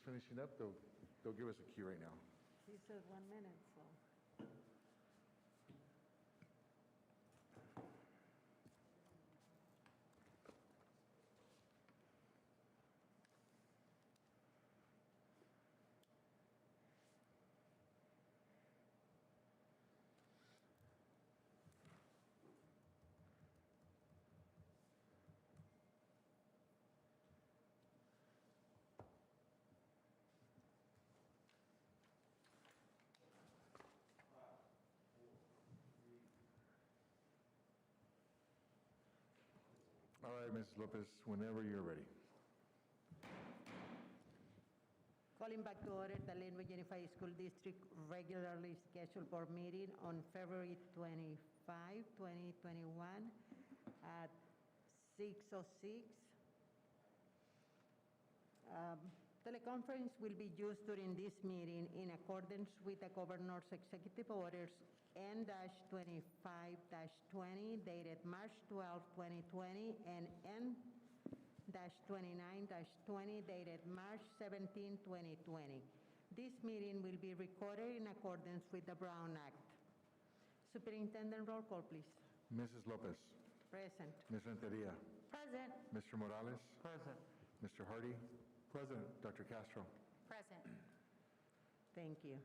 finishing up. They'll give us a cue right now. He said 1 minute, so. All right, Mrs. Lopez, whenever you're ready. Calling back to order the Lynwood Unified School District regularly scheduled board meeting on February 25, 2021 at 6:06. Teleconference will be used during this meeting in accordance with the Governor's Executive Orders N-25-20 dated March 12, 2020 and N-29-20 dated March 17, 2020. This meeting will be recorded in accordance with the Brown Act. Superintendent, roll call, please. Mrs. Lopez. Present. Ms. Renteria. Present. Mr. Morales. Present. Mr. Hardy. Present. Dr. Castro. Present. Thank you.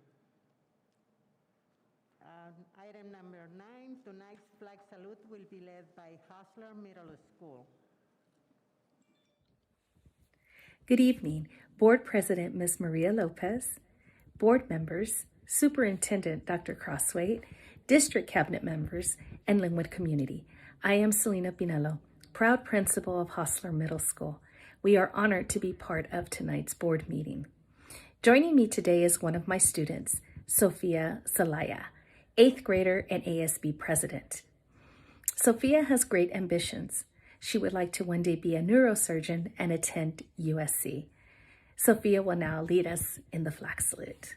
Item number 9, tonight's flag salute will be led by Hustler Middle School. Good evening, Board President Ms. Maria Lopez, Board members, Superintendent Dr. Crosswaite, District Cabinet members, and Lynwood community. I am Selena Pinello, proud principal of Hustler Middle School. We are honored to be part of tonight's board meeting. Joining me today is one of my students, Sophia Salaya, 8th grader and ASB president. Sophia has great ambitions. She would like to one day be a neurosurgeon and attend USC. Sophia will now lead us in the flag salute.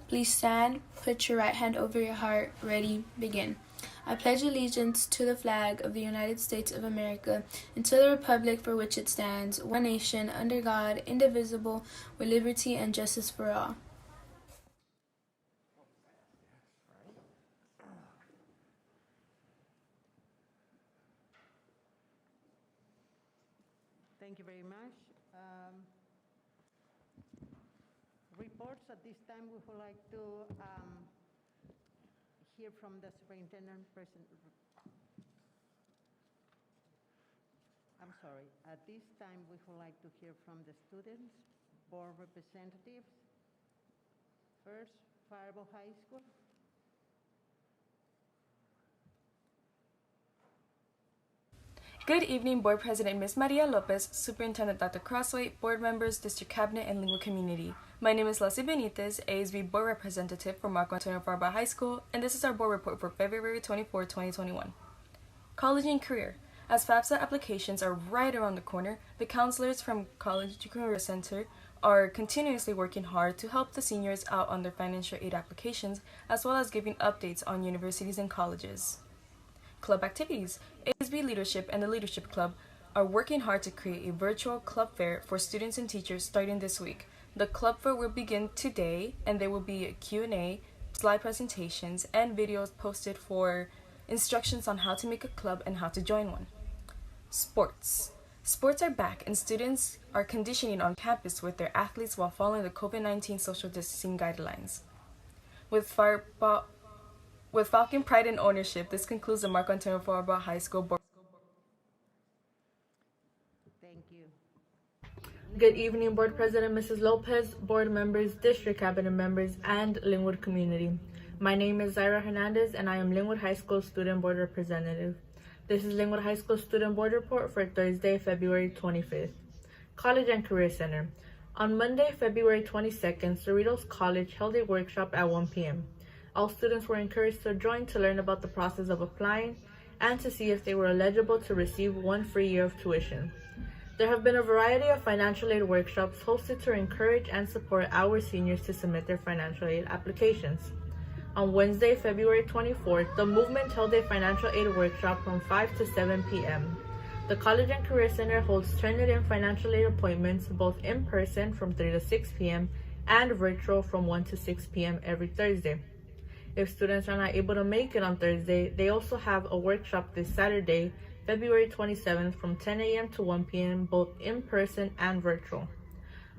Please stand, put your right hand over your heart, ready, begin. I pledge allegiance to the flag of the United States of America and to the republic for which it stands, one nation, under God, indivisible, with liberty and justice for all. Thank you very much. Reports at this time, we would like to hear from the superintendent At this time, we would like to hear from the students, board representatives. First, Faribault High School. Good evening, Board President Ms. Maria Lopez, Superintendent Dr. Crosswaite, Board members, District Cabinet, and Lynwood community. My name is Leslie Benitez, ASB Board Representative for Marco Antonio Faribault High School, and this is our board report for February 24, 2021. College and career. As FAFSA applications are right around the corner, the counselors from College and Career Center are continuously working hard to help the seniors out on their financial aid applications, as well as giving updates on universities and colleges. Club activities. ASB Leadership and the Leadership Club are working hard to create a virtual club fair for students and teachers starting this week. The club fair will begin today, and there will be a Q&A, slide presentations, and videos posted for instructions on how to make a club and how to join one. Sports. Sports are back, and students are conditioning on campus with their athletes while following the COVID-19 social distancing guidelines. With Falcon pride and ownership, this concludes the Marco Antonio Faribault High School board. Thank you. Good evening, Board President Mrs. Lopez, board members, District Cabinet members, and Lynwood community. My name is Zaira Hernandez, and I am Lynwood High School Student Board Representative. This is Lynwood High School Student Board Report for Thursday, February 25th. College and Career Center. On Monday, February 22nd, Cerritos College held a workshop at 1 p.m. All students were encouraged to join to learn about the process of applying and to see if they were eligible to receive 1 free year of tuition. There have been a variety of financial aid workshops hosted to encourage and support our seniors to submit their financial aid applications. On Wednesday, February 24th, the movement held a financial aid workshop from 5 to 7 p.m. The College and Career Center holds Turnitin financial aid appointments both in person from 3 to 6 p.m. and virtual from 1 to 6 p.m. every Thursday. If students are not able to make it on Thursday, they also have a workshop this Saturday, February 27th from 10 a.m. to 1 p.m. both in person and virtual.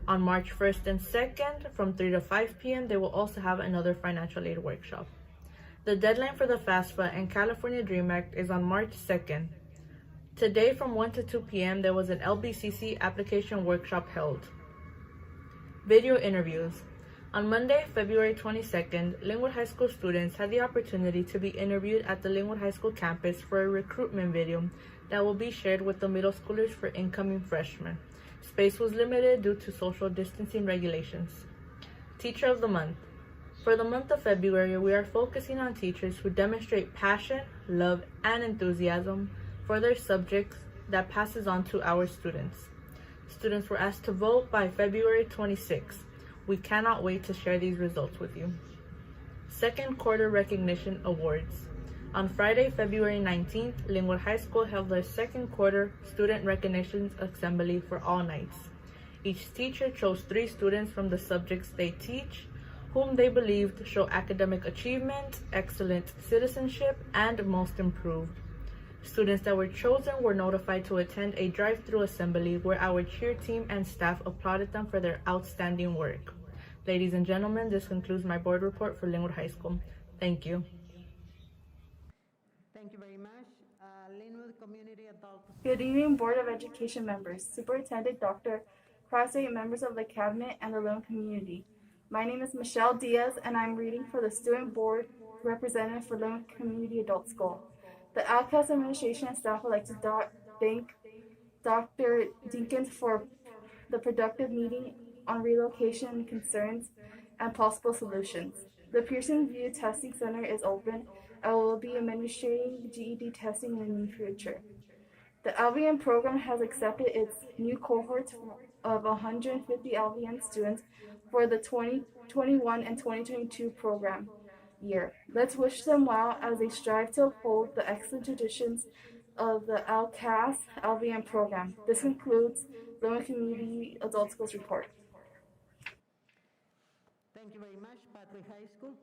On March 1st and 2nd from 3 to 5 p.m. they will also have another financial aid workshop. The deadline for the FAFSA and California DREAM Act is on March 2nd. Today from 1 to 2 p.m. there was an LBCC application workshop held. Video interviews. On Monday, February 22nd, Lynwood High School students had the opportunity to be interviewed at the Lynwood High School campus for a recruitment video that will be shared with the middle schoolers for incoming freshmen. Space was limited due to social distancing regulations. Teacher of the Month. For the month of February, we are focusing on teachers who demonstrate passion, love, and enthusiasm for their subjects that passes on to our students. Students were asked to vote by February 26th. We cannot wait to share these results with you. Second Quarter Recognition Awards. On Friday, February 19th, Lynwood High School held their second quarter Student Recognition Assembly for all nights. Each teacher chose 3 students from the subjects they teach, whom they believed show academic achievement, excellent citizenship, and most improved. Students that were chosen were notified to attend a drive-through assembly where our cheer team and staff applauded them for their outstanding work. Ladies and gentlemen, this concludes my board report for Lynwood High School. Thank you. Thank you very much. Lynwood Community Adult. Good evening, Board of Education members, Superintendent Dr. Crossway, members of the Cabinet, and the Lynwood community. My name is Michelle Diaz, and I'm reading for the Student Board Representative for Lynwood Community Adult School. The ALCAS administration and staff would like to thank Dr. Dinkins for the productive meeting on relocation concerns and possible solutions. The Pearson View Testing Center is open and will be administering GED testing in the near future. The LVN program has accepted its new cohort of 150 LVN students for the 2021 and 2022 program year. Let's wish them well as they strive to uphold the excellent traditions of the LCAS LVN program. This concludes Lynwood Community Adult Schools Report. Thank you very much. Pathway High School.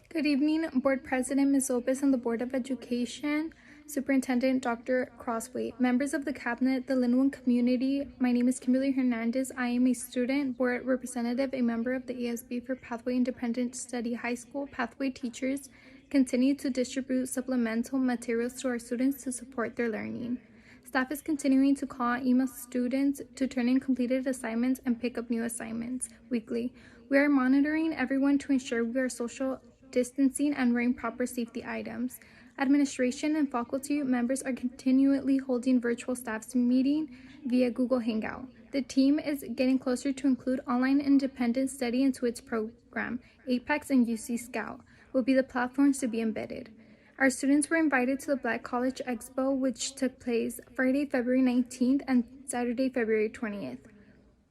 Good evening, Board President Ms. Lopez and the Board of Education, Superintendent Dr. Crossway, members of the Cabinet, the Lynwood community. My name is Kimberly Hernandez. I am a student board representative, a member of the ASB for Pathway Independent Study High School. Pathway teachers continue to distribute supplemental materials to our students to support their learning. Staff is continuing to call and email students to turn in completed assignments and pick up new assignments weekly. We are monitoring everyone to ensure we are social distancing and wearing proper safety items. Administration and faculty members are continually holding virtual staff meeting via Google Hangout. The team is getting closer to include online independent study into its program. APEX and UC Scout will be the platforms to be embedded. Our students were invited to the Black College Expo, which took place Friday, February 19th and Saturday, February 20th.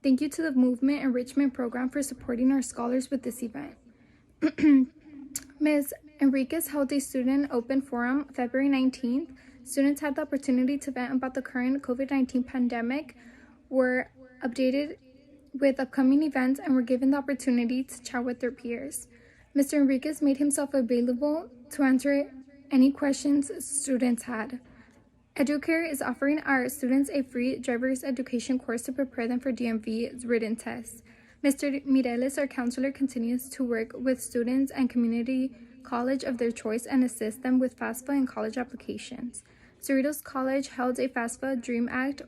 Thank you to the Movement Enrichment Program for supporting our scholars with this event. Ms. Enriquez held a student open forum February 19th. Students had the opportunity to vent about the current COVID-19 pandemic, were updated with upcoming events, and were given the opportunity to chat with their peers. Mr. Enriquez made himself available to answer any questions students had. Educare is offering our students a free driver's education course to prepare them for DMV written tests. Mr. Mireles, our counselor, continues to work with students and community college of their choice and assist them with FAFSA and college applications. Cerritos College held a FAFSA DREAM Act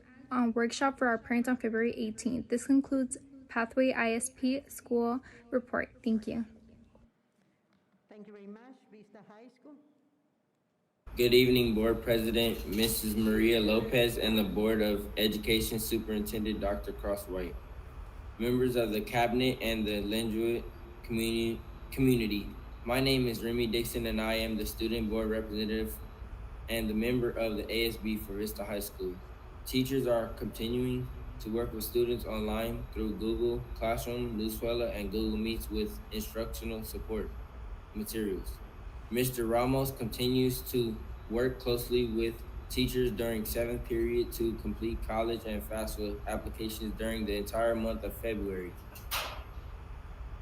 workshop for our parents on February 18th. This concludes Pathway ISP School Report. Thank you. Thank you very much. Vista High School. Good evening, Board President Mrs. Maria Lopez and the Board of Education Superintendent Dr. Crosswhite, members of the Cabinet and the Lynwood community. My name is Remy Dixon and I am the Student Board Representative and the member of the ASB for Vista High School. Teachers are continuing to work with students online through Google Classroom, Newsfella, and Google Meets with instructional support materials. Mr. Ramos continues to work closely with teachers during 7th period to complete college and FAFSA applications during the entire month of February.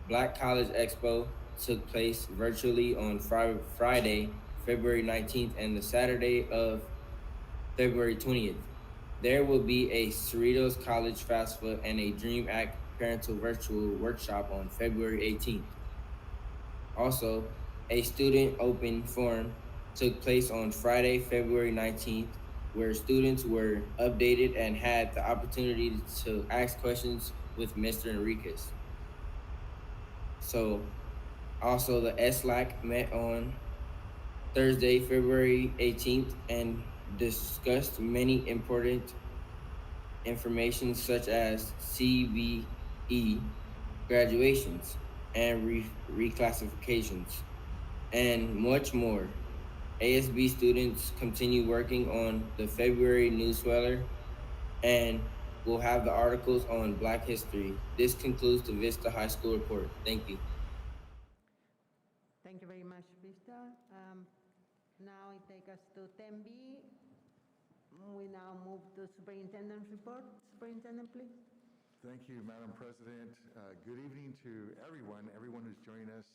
Black College Expo took place virtually on Friday, February 19th and the Saturday of February 20th. There will be a Cerritos College FAFSA and a Dream Act Parental Virtual Workshop on February 18th. Also, a student open forum took place on Friday, February 19th, where students were updated and had the opportunity to ask questions with Mr. Enriquez. So, also the SLAC met on Thursday, February 18th and discussed many important information such as CBE graduations and reclassifications and much more. ASB students continue working on the February newsletter and will have the articles on Black history. This concludes the Vista High School report. Thank you. Thank you very much, Vista. Now it takes us to 10B. We now move to Superintendent's Report. Superintendent, please. Thank you, Madam President. Good evening to everyone who's joining us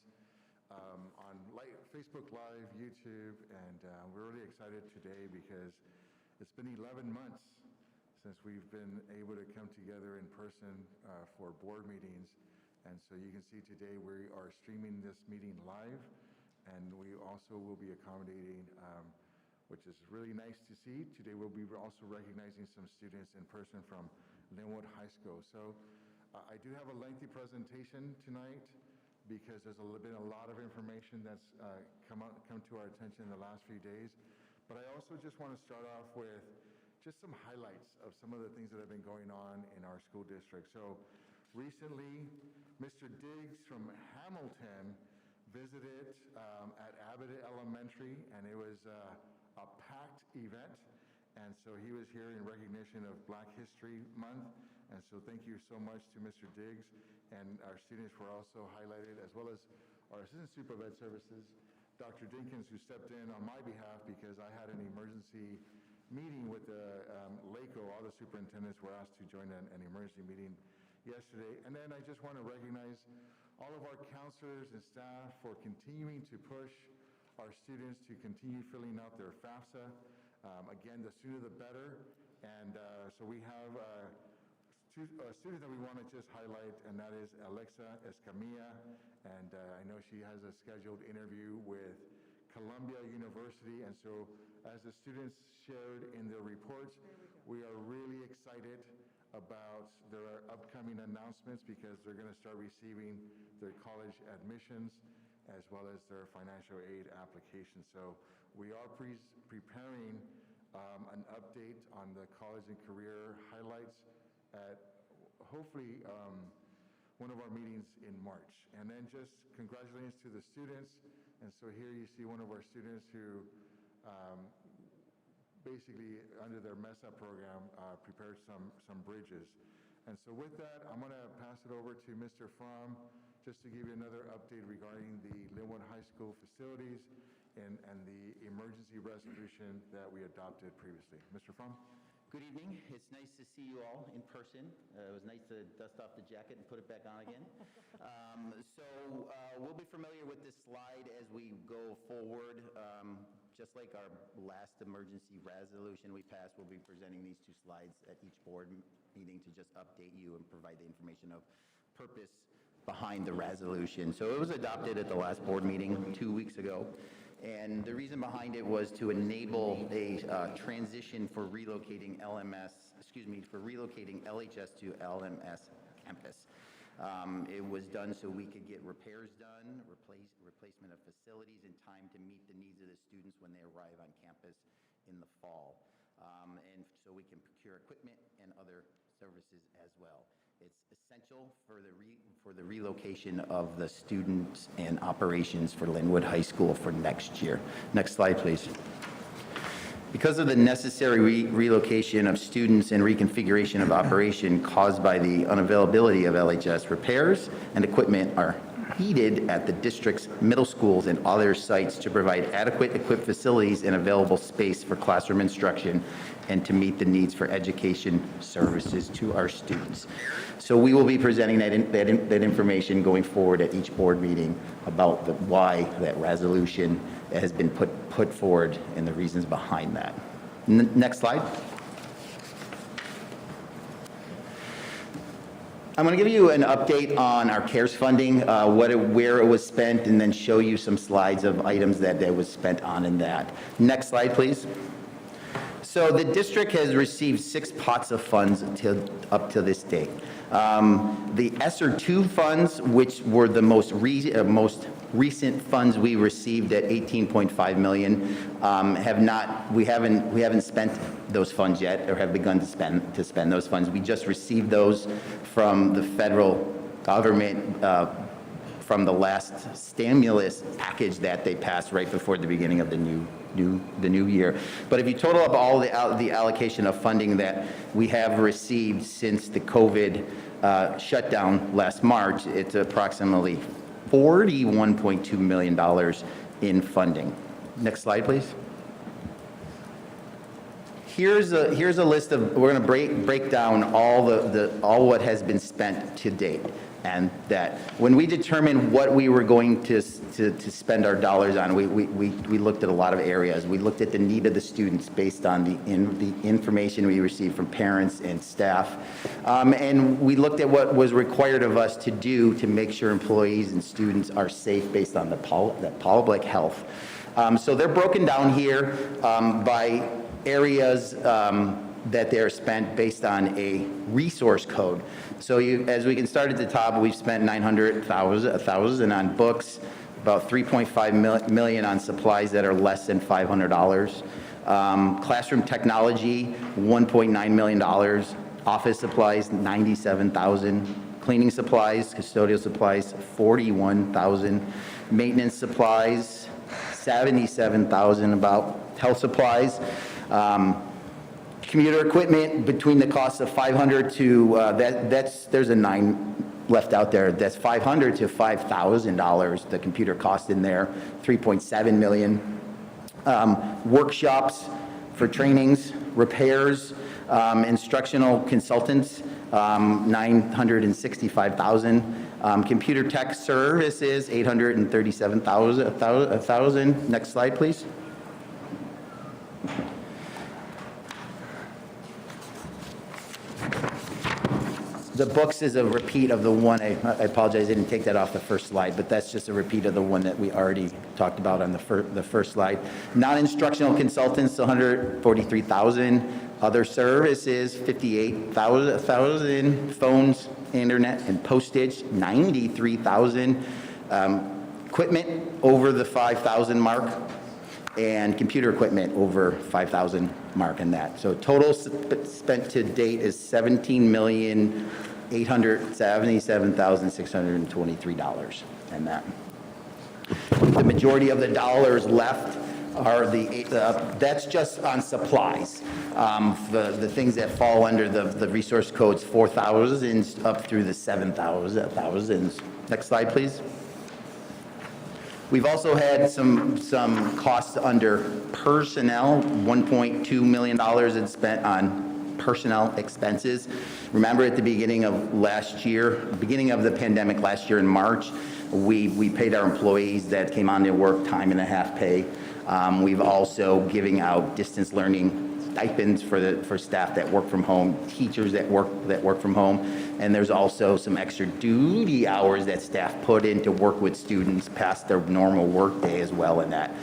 on Facebook Live, YouTube, and we're really excited today because it's been 11 months since we've been able to come together in person for board meetings. And so you can see today we are streaming this meeting live, and we also will be accommodating, which is really nice to see. Today we'll be also recognizing some students in person from Lynwood High School. So I do have a lengthy presentation tonight because there's been a lot of information that's come to our attention in the last few days. But I also just want to start off with just some highlights of some of the things that have been going on in our school district. So recently, Mr. Diggs from Hamilton visited at Abbott Elementary, and it was a packed event. And so he was here in recognition of Black History Month. And so thank you so much to Mr. Diggs. And our students were also highlighted, as well as our Assistant Super of Ed Services, Dr. Dinkins, who stepped in on my behalf because I had an emergency meeting with LACO. All the superintendents were asked to join an emergency meeting yesterday. And then I just want to recognize all of our counselors and staff for continuing to push our students to continue filling out their FAFSA. Again, the sooner the better. And so we have a student that we want to just highlight, and that is Alexa Escamilla. And I know she has a scheduled interview with Columbia University. And so as the students shared in their reports, we are really excited about their upcoming announcements because they're going to start receiving their college admissions as well as their financial aid applications. So we are preparing an update on the college and career highlights at hopefully one of our meetings in March. And then just congratulations to the students. And so here you see one of our students who basically under their MESA program prepared some bridges. And so with that, I'm going to pass it over to Mr. Fromm just to give you another update regarding the Lynwood High School facilities and the emergency resolution that we adopted previously. Mr. Fromm? Good evening. It's nice to see you all in person. It was nice to dust off the jacket and put it back on again. We'll be familiar with this slide as we go forward. Just like our last emergency resolution we passed, we'll be presenting these two slides at each board meeting to just update you and provide the information of purpose behind the resolution. So it was adopted at the last board meeting 2 weeks ago. And the reason behind it was to enable a transition for relocating relocating LHS to LMS campus. It was done so we could get repairs done, replacement of facilities in time to meet the needs of the students when they arrive on campus in the fall. And so we can procure equipment and other services as well. It's essential for the relocation of the students and operations for Lynwood High School for next year. Next slide, please. Because of the necessary relocation of students and reconfiguration of operation caused by the unavailability of LHS, repairs and equipment are heated at the district's middle schools and other sites to provide adequate equipped facilities and available space for classroom instruction and to meet the needs for education services to our students. So we will be presenting that information going forward at each board meeting about why that resolution has been put forward and the reasons behind that. Next slide. I'm going to give you an update on our CARES funding, where it was spent, and then show you some slides of items that was spent on in that. Next slide, please. So the district has received 6 pots of funds up to this date. The ESSER 2 funds, which were the most recent funds we received at $18.5 million, we haven't spent those funds yet, or have begun to spend those funds. We just received those from the federal government from the last stimulus package that they passed right before the beginning of the new year. But if you total up all the allocation of funding that we have received since the COVID shutdown last March, it's approximately $41.2 million in funding. Next slide, please. Here's a list of, we're going to break down all what has been spent to date. And that when we determined what we were going to spend our dollars on, we looked at a lot of areas. We looked at the need of the students based on the information we received from parents and staff. And we looked at what was required of us to do to make sure employees and students are safe based on the public health. So they're broken down here by areas that they're spent based on a resource code. So as we can start at the top, we've spent $900,000 on books, about $3.5 million on supplies that are less than $500. Classroom technology, $1.9 million. Office supplies, $97,000. Cleaning supplies, custodial supplies, $41,000. Maintenance supplies, $77,000 about. Health supplies, commuter equipment between the cost of $500 to there's a 9 left out there. That's $500 to $5,000. The computer cost in there, $3.7 million. Workshops for trainings, repairs, instructional consultants, $965,000. Computer tech services, $837,000. Next slide, please. The books is a repeat of the one, I apologize, I didn't take that off the first slide, but that's just a repeat of the one that we already talked about on the first slide. Non-instructional consultants, $143,000. Other services, $58,000. Phones, internet, and postage, $93,000. Equipment over the $5,000 mark, and computer equipment over $5,000 mark in that. So total spent to date is $17,877,623 in that. The majority of the dollars left are that's just on supplies. The things that fall under the resource codes, 4,000s up through the 7,000s. Next slide, please. We've also had some costs under personnel, $1.2 million is spent on personnel expenses. Remember at the beginning of the pandemic last year in March, we paid our employees that came on to work time and a half pay. We've also giving out distance learning stipends for staff that work from home, teachers that work from home, and there's also some extra duty hours that staff put in to work with students past their normal work day as well in that.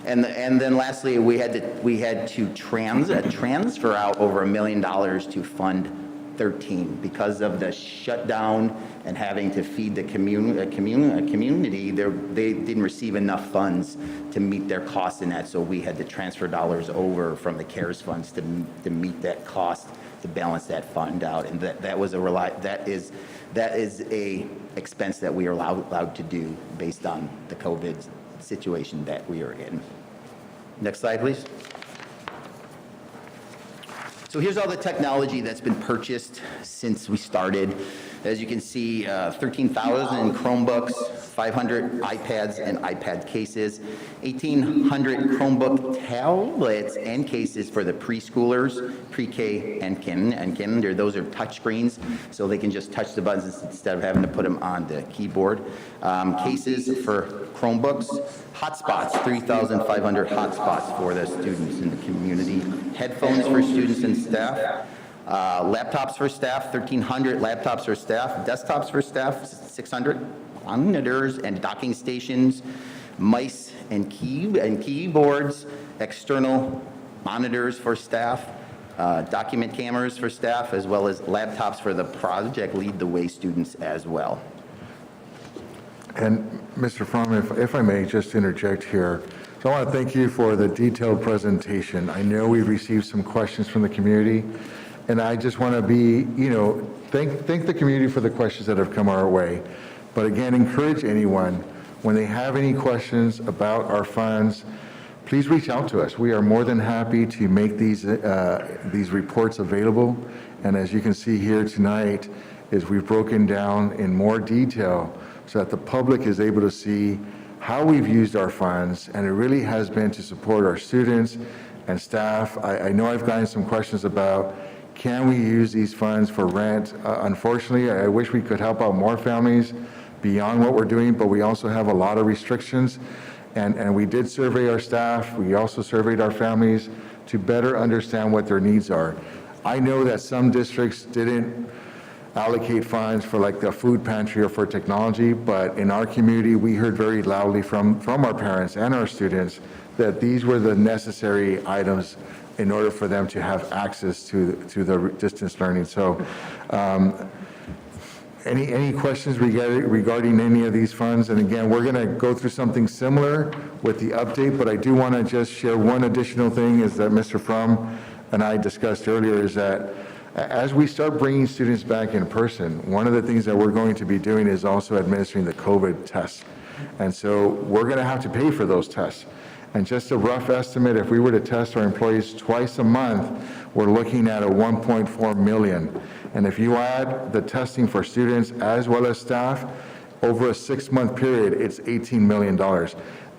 And then lastly, we had to transfer out over $1 million to Fund 13 because of the shutdown and having to feed the community. They didn't receive enough funds to meet their costs in that, so we had to transfer dollars over from the CARES funds to meet that cost, to balance that fund out, and that is a expense that we are allowed to do based on the COVID situation that we are in. Next slide, please. So here's all the technology that's been purchased since we started. As you can see, 13,000 Chromebooks, 500 iPads and iPad cases, 1,800 Chromebook tablets and cases for the preschoolers, pre-K and kinder. Those are touch screens, so they can just touch the buttons instead of having to put them on the keyboard. Cases for Chromebooks, hotspots, 3,500 hotspots for the students in the community, headphones for students and staff, laptops for staff, 1,300 laptops for staff, desktops for staff, 600 monitors and docking stations, mice and keyboards, external monitors for staff, document cameras for staff, as well as laptops for the Project Lead the Way students as well. And Mr. Fromm, if I may just interject here. So I want to thank you for the detailed presentation. I know we've received some questions from the community, and I just want to be, thank the community for the questions that have come our way. But again, encourage anyone, when they have any questions about our funds, please reach out to us. We are more than happy to make these reports available. And as you can see here tonight, is we've broken down in more detail so that the public is able to see how we've used our funds, and it really has been to support our students and staff. I know I've gotten some questions about, can we use these funds for rent? Unfortunately, I wish we could help out more families beyond what we're doing, but we also have a lot of restrictions. And we did survey our staff. We also surveyed our families to better understand what their needs are. I know that some districts didn't allocate funds for like the food pantry or for technology, but in our community, we heard very loudly from our parents and our students that these were the necessary items in order for them to have access to the distance learning. So any questions regarding any of these funds? And again, we're gonna go through something similar with the update, but I do wanna just share one additional thing is that Mr. Fromm and I discussed earlier is that as we start bringing students back in person, one of the things that we're going to be doing is also administering the COVID tests. And so we're going to have to pay for those tests. And just a rough estimate, if we were to test our employees twice a month, we're looking at a 1.4 million. And if you add the testing for students as well as staff, over a 6-month period, it's $18 million.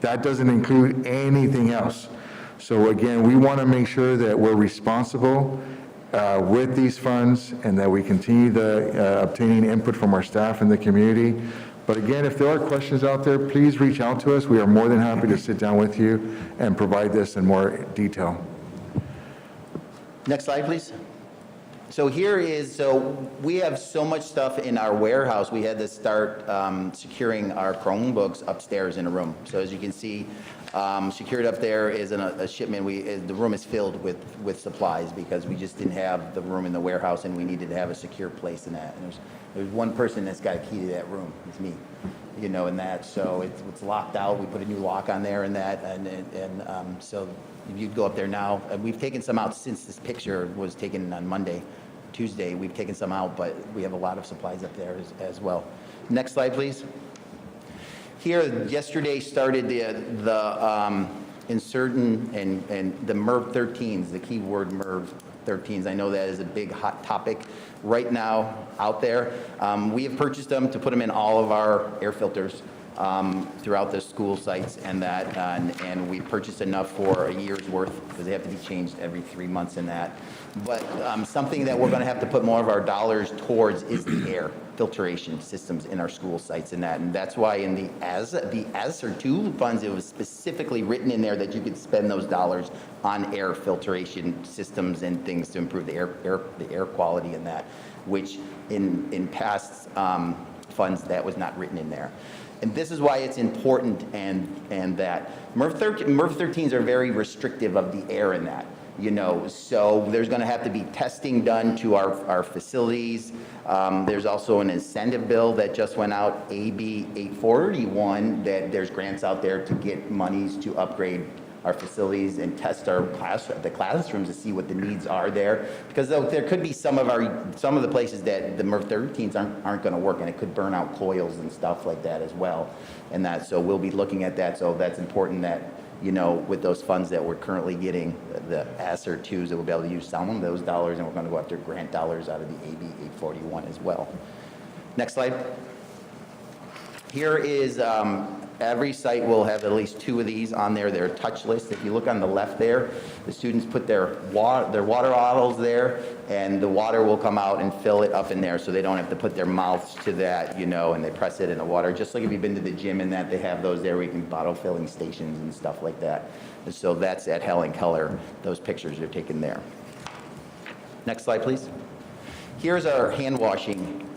That doesn't include anything else. So again, we want to make sure that we're responsible with these funds and that we continue obtaining input from our staff in the community. But again, if there are questions out there, please reach out to us. We are more than happy to sit down with you and provide this in more detail. Next slide, please. So we have so much stuff in our warehouse, we had to start securing our Chromebooks upstairs in a room. So as you can see, secured up there is a shipment. The room is filled with supplies because we just didn't have the room in the warehouse and we needed to have a secure place in that. And there's one person that's got a key to that room. It's me, in that. So it's locked out. We put a new lock on there and that. And so if you'd go up there now, we've taken some out since this picture was taken on Tuesday. We've taken some out, but we have a lot of supplies up there as well. Next slide, please. Here, yesterday started the inserting and the MERV 13s, the keyword MERV 13s. I know that is a big hot topic right now out there. We have purchased them to put them in all of our air filters throughout the school sites and we purchased enough for a year's worth because they have to be changed every 3 months in that. But something that we're going to have to put more of our dollars towards is the air filtration systems in our school sites and that's why in the ASER 2 funds, it was specifically written in there that you could spend those dollars on air filtration systems and things to improve the air quality in that, which in past funds that was not written in there. And this is why it's important and that MERV 13s are very restrictive of the air in that. So there's going to have to be testing done to our facilities. There's also an incentive bill that just went out, AB 841, that there's grants out there to get monies to upgrade our facilities and test the classrooms to see what the needs are there. Because there could be some of the places that the MERV 13s aren't going to work, and it could burn out coils and stuff like that as well. So we'll be looking at that. So that's important that with those funds that we're currently getting, the ASER 2s, that we'll be able to use some of those dollars, and we're going to go after grant dollars out of the AB 841 as well. Next slide. Here is, every site will have at least 2 of these on their touch list. If you look on the left there, the students put their water bottles there, and the water will come out and fill it up in there, so they don't have to put their mouths to that, and they press it in the water. Just like if you've been to the gym and that, they have those there where you can bottle filling stations and stuff like that. And so that's at Helen Keller. Those pictures are taken there. Next slide, please. Here's our hand washing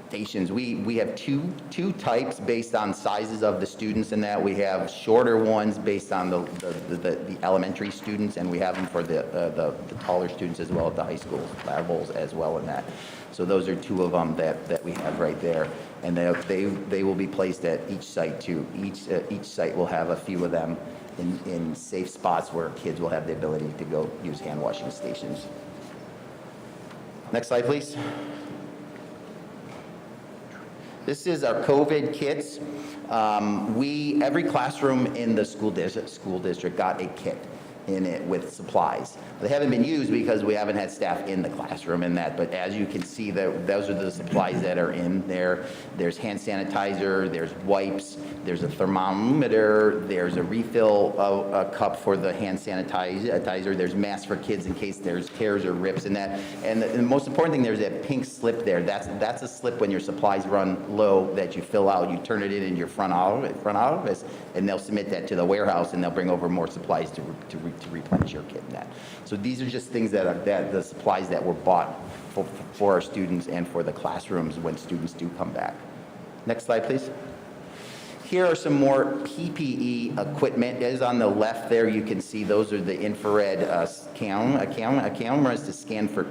stations. We have two types based on sizes of the students in that. We have shorter ones based on the elementary students, and we have them for the taller students as well at the high school levels as well in that. So those are 2 of them that we have right there, and they will be placed at each site too. Each site will have a few of them in safe spots where kids will have the ability to go use hand washing stations. Next slide, please. This is our COVID kits. Every classroom in the school district got a kit in it with supplies. They haven't been used because we haven't had staff in the classroom in that, but as you can see, those are the supplies that are in there. There's hand sanitizer, there's wipes, there's a thermometer, there's a refill a cup for the hand sanitizer, there's masks for kids in case there's tears or rips in that. And the most important thing, there's that pink slip there. That's a slip when your supplies run low that you fill out. You turn it in your front office, and they'll submit that to the warehouse, and they'll bring over more supplies to replenish your kit in that. So these are just things that the supplies that were bought for our students and for the classrooms when students do come back. Next slide, please. Here are some more PPE equipment. As on the left there, you can see those are the infrared cameras to scan for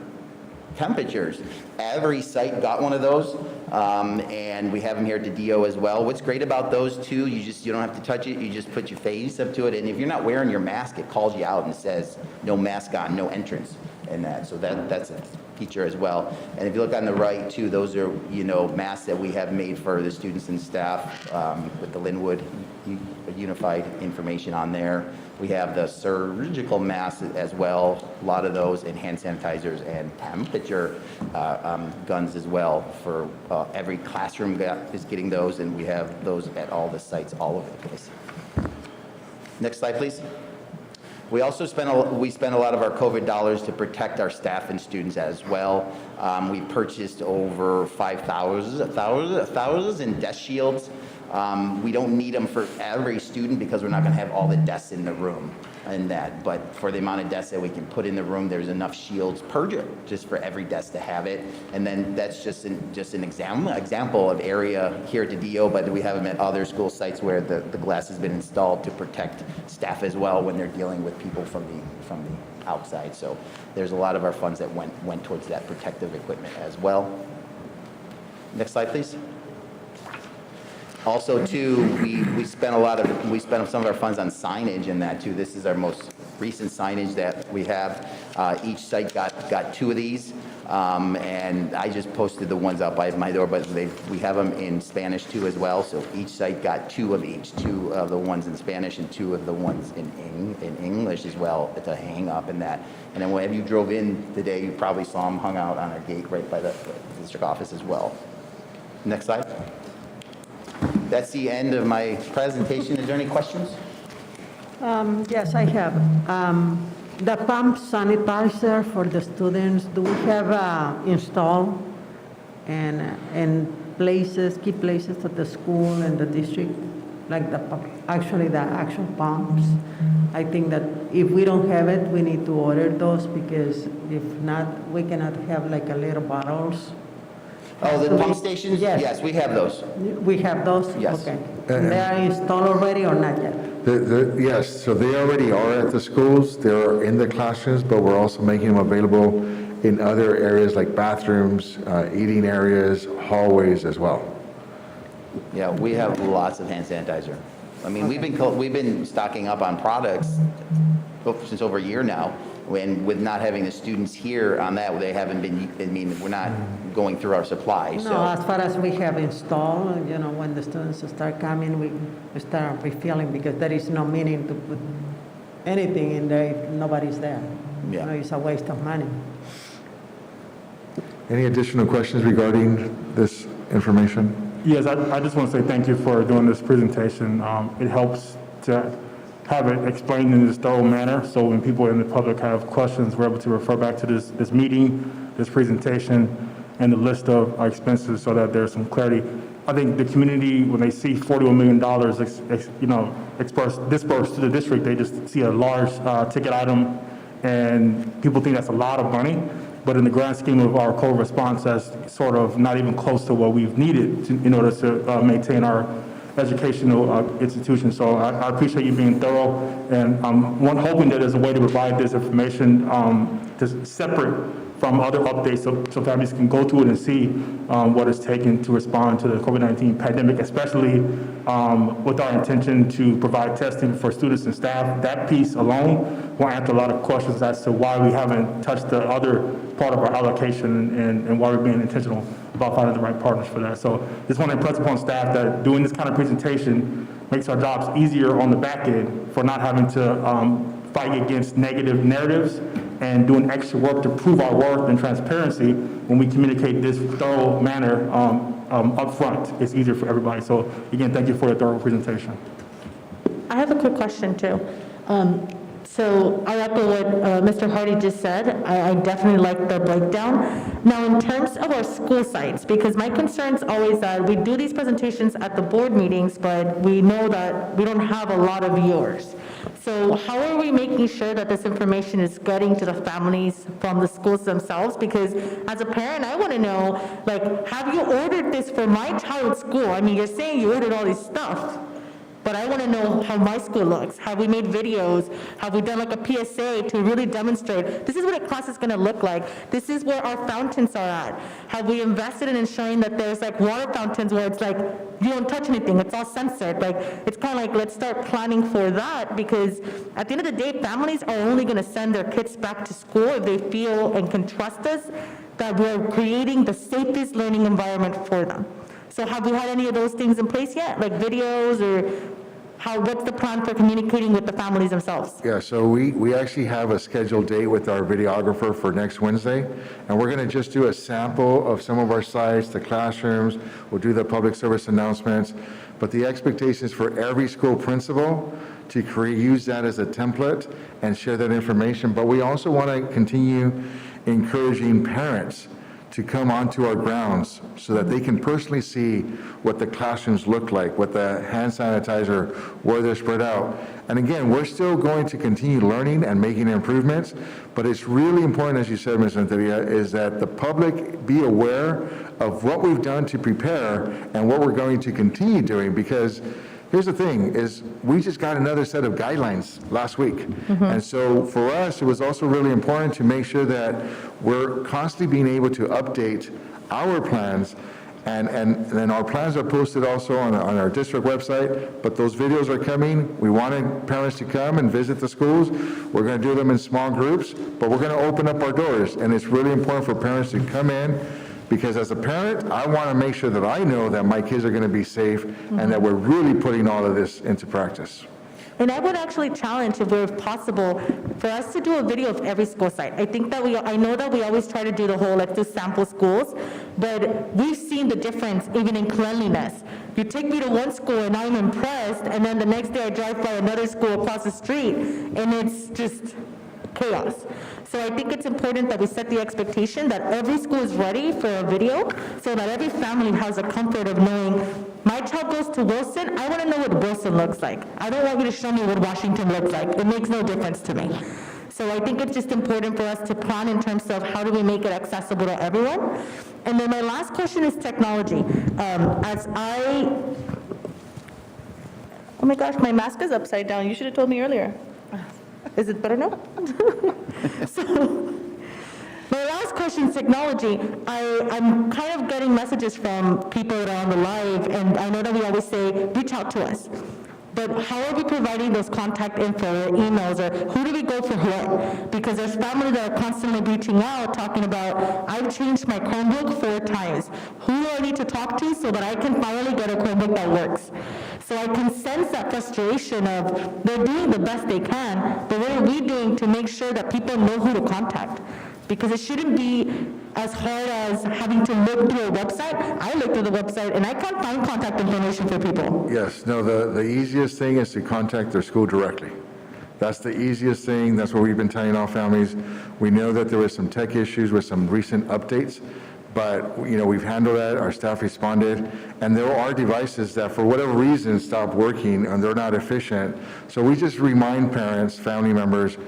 temperatures. Every site got one of those, and we have them here at the DO as well. What's great about those too, you don't have to touch it, you just put your face up to it, and if you're not wearing your mask, it calls you out and says, no mask on, no entrance, and that. So that's a feature as well. And if you look on the right too, those are, masks that we have made for the students and staff with the Lynwood unified information on there. We have the surgical masks as well, a lot of those, and hand sanitizers and temperature guns as well. For every classroom is getting those, and we have those at all the sites all over the place. Next slide, please. We also spend a lot of our COVID dollars to protect our staff and students as well. We purchased over 5,000 desk shields. We don't need them for every student because we're not going to have all the desks in the room and that. But for the amount of desks that we can put in the room, there's enough shields per just for every desk to have it. And then that's just an example of area here at the DO, but we have them at other school sites where the glass has been installed to protect staff as well when they're dealing with people from the outside. So there's a lot of our funds that went towards that protective equipment as well. Next slide, please. Also, too, we spent some of our funds on signage in that too. This is our most recent signage that we have. Each site got 2 of these, and I just posted the ones out by my door, but we have them in Spanish too as well. So each site got 2 of each, 2 of the ones in Spanish and 2 of the ones in English as well to hang up in that. And then when you drove in today, you probably saw them hung out on a gate right by the district office as well. Next slide. That's the end of my presentation. Is there any questions? Yes, I have. The pump sanitizer for the students, do we have installed and key places at the school and the district, like the actual pumps? I think that if we don't have it, we need to order those, because if not, we cannot have like a little bottles. Oh, the pump stations? Yes. Yes, we have those. We have those? Yes. Okay. And they are installed already or not yet? Yes, so they already are at the schools. They're in the classrooms, but we're also making them available in other areas like bathrooms, eating areas, hallways as well. Yeah, we have lots of hand sanitizer. I mean, we've been stocking up on products since over a year now. And with not having the students here on that, they haven't been, we're not going through our supply. No, So as far as we have installed, when the students start coming, we start refilling, because there is no meaning to put anything in there if nobody's there. Yeah. It's a waste of money. Any additional questions regarding this information? Yes, I just want to say thank you for doing this presentation. It helps to have it explained in this thorough manner, so when people in the public have questions, we're able to refer back to this meeting, this presentation, and the list of expenses so that there's some clarity. I think the community, when they see $41 million, dispersed to the district, they just see a large ticket item, and people think that's a lot of money. But in the grand scheme of our COVID response, that's sort of not even close to what we've needed in order to maintain our educational institutions. So I appreciate you being thorough, and I'm hoping that there's a way to provide this information separate from other updates so families can go to it and see what it's taken to respond to the COVID-19 pandemic, especially with our intention to provide testing for students and staff. That piece alone will answer a lot of questions as to why we haven't touched the other part of our allocation and why we're being intentional about finding the right partners for that. So just want to impress upon staff that doing this kind of presentation makes our jobs easier on the back end for not having to fight against negative narratives and doing extra work to prove our worth and transparency when we communicate this thorough manner up front. It's easier for everybody. So again, thank you for the thorough presentation. I have a quick question too. So I echo what Mr. Hardy just said. I definitely like the breakdown. Now, in terms of our school sites, because my concern is always that we do these presentations at the board meetings, but we know that we don't have a lot of viewers. So how are we making sure that this information is getting to the families from the schools themselves? Because as a parent, I want to know, like, have you ordered this for my child's school? I mean, you're saying you ordered all this stuff, but I want to know how my school looks. Have we made videos? Have we done like a PSA to really demonstrate this is what a class is going to look like? This is where our fountains are at. Have we invested in ensuring that there's like water fountains where it's like you don't touch anything, it's all censored? Like, it's kind of like, let's start planning for that, because at the end of the day, families are only going to send their kids back to school if they feel and can trust us that we're creating the safest learning environment for them. So have we had any of those things in place yet, like videos, or what's the plan for communicating with the families themselves? Yeah, so we actually have a scheduled date with our videographer for next Wednesday, and we're going to just do a sample of some of our sites, the classrooms. We'll do the public service announcements, but the expectation is for every school principal to use that as a template and share that information. But we also want to continue encouraging parents to come onto our grounds so that they can personally see what the classrooms look like, what the hand sanitizer, where they're spread out. And again, we're still going to continue learning and making improvements, but it's really important, as you said, Ms. Renteria, is that the public be aware of what we've done to prepare and what we're going to continue doing, because here's the thing, is we just got another set of guidelines last week. Mm-hmm. And so for us, it was also really important to make sure that we're constantly being able to update our plans. And then our plans are posted also on our district website, but those videos are coming. We wanted parents to come and visit the schools. We're going to do them in small groups, but we're going to open up our doors. And it's really important for parents to come in, because as a parent, I want to make sure that I know that my kids are going to be safe, mm-hmm. and that we're really putting all of this into practice. And I would actually challenge, if possible, for us to do a video of every school site. I think that I know that we always try to do the whole, let's do sample schools, but we've seen the difference even in cleanliness. You take me to one school and I'm impressed, and then the next day I drive by another school across the street and it's just chaos. So I think it's important that we set the expectation that every school is ready for a video, so that every family has the comfort of knowing, my child goes to Wilson, I want to know what Wilson looks like. I don't want you to show me what Washington looks like. It makes no difference to me. So I think it's just important for us to plan in terms of how do we make it accessible to everyone. And then my last question is technology. Oh my gosh, my mask is upside down. You should have told me earlier. Is it better now? So, my last question is technology. I'm kind of getting messages from people that are on the live, and I know that we always say, reach out to us. But how are we providing those contact info or emails, or who do we go for what? Because there's families that are constantly reaching out, talking about, I've changed my Chromebook 4 times. Who do I need to talk to so that I can finally get a Chromebook that works? So I can sense that frustration of they're doing the best they can, but what are we doing to make sure that people know who to contact? Because it shouldn't be as hard as having to look through a website. I looked through the website and I can't find contact information for people. Yes, no, the easiest thing is to contact their school directly. That's the easiest thing. That's what we've been telling all families. We know that there was some tech issues with some recent updates, but we've handled that. Our staff responded, and there are devices that for whatever reason stop working and they're not efficient. So we just remind parents, family members,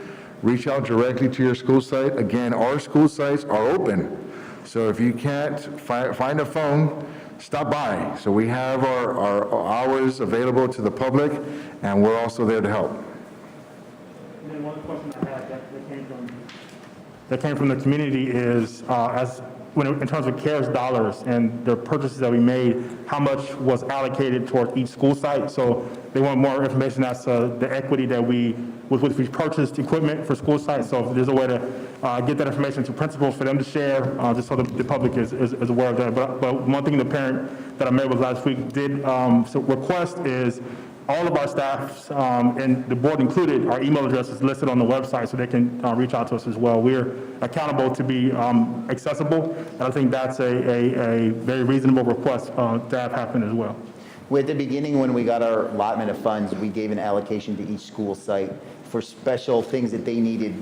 reach out directly to your school site. Again, our school sites are open. So if you can't find a phone, stop by. So we have our hours available to the public, and we're also there to help. And then one question I had that came from the community is, in terms of CARES dollars and the purchases that we made, how much was allocated towards each school site? So they want more information as to the equity that we purchased equipment for school sites. So if there's a way to get that information to principals for them to share, just so the public is aware of that. But one thing the parent that I met with last week did request is all of our staff, and the board included, our email addresses listed on the website so they can reach out to us as well. We're accountable to be accessible, and I think that's a very reasonable request to have happen as well. At the beginning, when we got our allotment of funds, we gave an allocation to each school site for special things that they needed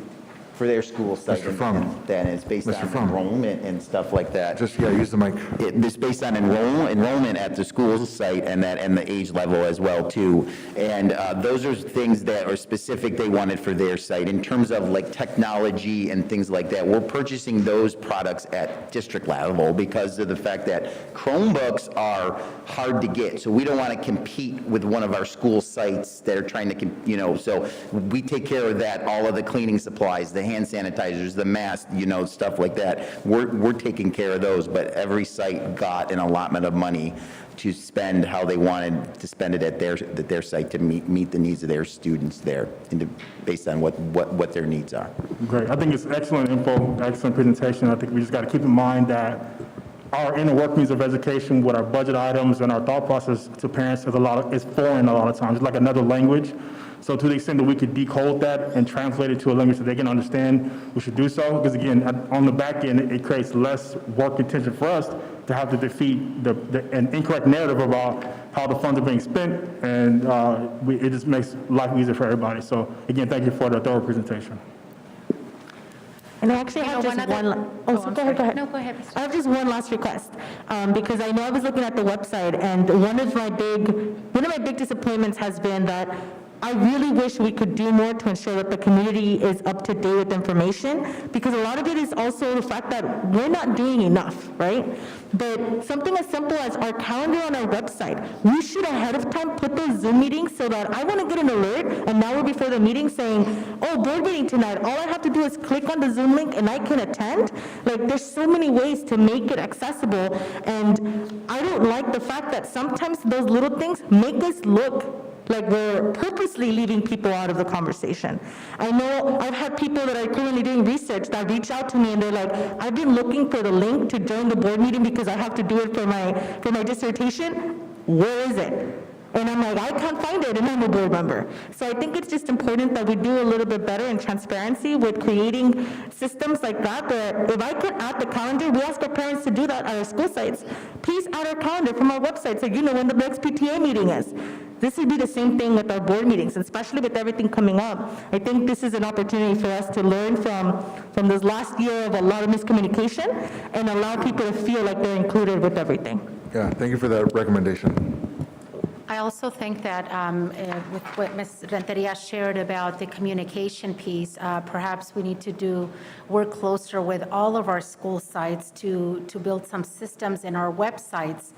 for their school site. And then it's based on enrollment and stuff like that. Use the mic. It's based on enrollment at the school site and the age level as well too. And those are things that are specific they wanted for their site. In terms of like technology and things like that, we're purchasing those products at district level because of the fact that Chromebooks are hard to get. So we don't want to compete with one of our school sites that are trying to, so we take care of that, all of the cleaning supplies, the hand sanitizers, the masks, stuff like that. We're taking care of those, but every site got an allotment of money to spend how they wanted to spend it at their site to meet the needs of their students there, based on what their needs are. Great. I think it's excellent info, excellent presentation. I think we just got to keep in mind that our inner workings of education with our budget items and our thought process to parents is foreign a lot of times. It's like another language. So to the extent that we could decode that and translate it to a language that they can understand, we should do so. Because again, on the back end, it creates less work contention for us to have to defeat an incorrect narrative about how the funds are being spent, and it just makes life easier for everybody. So again, thank you for the thorough presentation. And I actually have just go ahead. No, go ahead. I have just one last request, because I know I was looking at the website, and one of my big disappointments has been that I really wish we could do more to ensure that the community is up to date with information, because a lot of it is also the fact that we're not doing enough, right? But something as simple as our calendar on our website, we should ahead of time put those Zoom meetings so that I want to get an alert an hour before the meeting saying, oh, board meeting tonight, all I have to do is click on the Zoom link and I can attend. Like, there's so many ways to make it accessible, and I don't like the fact that sometimes those little things make us look like we're purposely leaving people out of the conversation. I know I've had people that are currently doing research that reach out to me and they're like, I've been looking for the link to join the board meeting because I have to do it for my dissertation. Where is it? And I'm like, I can't find it, and I'm a board member. So I think it's just important that we do a little bit better in transparency with creating systems like that, where if I could add the calendar, we ask our parents to do that at our school sites. Please add our calendar from our website so you know when the next PTA meeting is. This would be the same thing with our board meetings, especially with everything coming up. I think this is an opportunity for us to learn from this last year of a lot of miscommunication and allow people to feel like they're included with everything. Yeah, thank you for that recommendation. I also think that with what Ms. Renteria shared about the communication piece, perhaps we need to work closer with all of our school sites to build some systems in our websites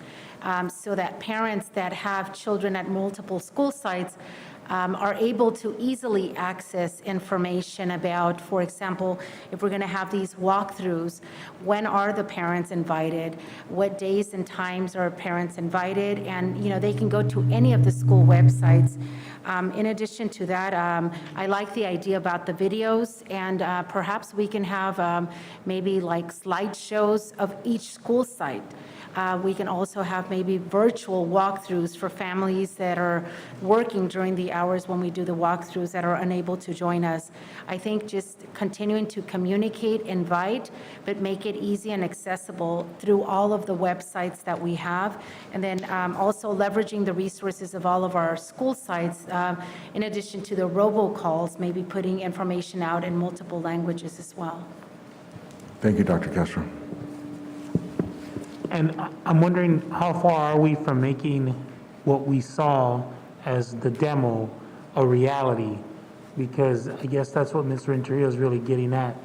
so that parents that have children at multiple school sites are able to easily access information about, for example, if we're going to have these walkthroughs, when are the parents invited, what days and times are parents invited, and they can go to any of the school websites. In addition to that, I like the idea about the videos, and perhaps we can have maybe like slideshows of each school site. We can also have maybe virtual walkthroughs for families that are working during the hours when we do the walkthroughs that are unable to join us. I think just continuing to communicate, invite, but make it easy and accessible through all of the websites that we have. And then also leveraging the resources of all of our school sites, in addition to the robocalls, maybe putting information out in multiple languages as well. Thank you, Dr. Castro. And I'm wondering, how far are we from making what we saw as the demo a reality? Because I guess that's what Ms. Renteria is really getting at.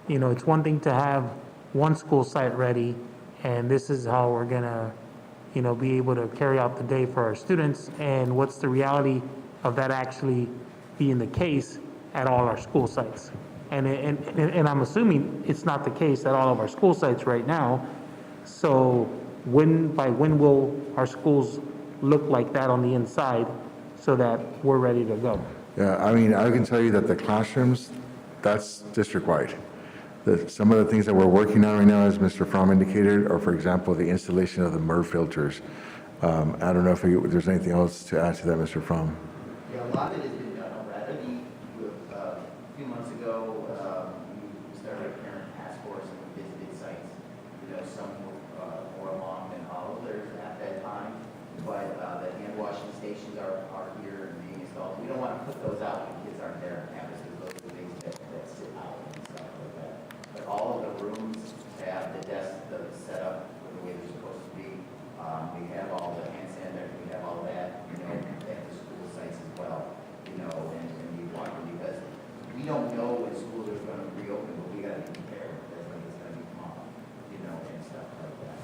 You know, it's one thing to have one school site ready, and this is how we're gonna, you know, be able to carry out the day for our students, and what's the reality of that actually being the case at all our school sites? And I'm assuming it's not the case at all of our school sites right now. So by when will our schools look like that on the inside so that we're ready to go? Yeah, I mean, I can tell you that the classrooms, that's district-wide. Some of the things that we're working on right now, as Mr. Fromm indicated, are, for example, the installation of the MER filters. I don't know if there's anything else to add to that, Mr. Fromm. Yeah, a lot of it has been done already. A few months ago, we started a parent task force and we visited sites. You know, some were more along than others at that time, but the hand washing stations are here and being installed. We don't want to put those out when kids aren't there on campus, because those are the things that sit out and stuff like that. But all of the rooms have the desks set up the way they're supposed to be. We have all the hand sanitizer, we have all that, you know, at the school sites as well, you know, and we want to, because we don't know when schools are going to reopen, but we got to be prepared as like it's going to be tomorrow, you know, and stuff like that.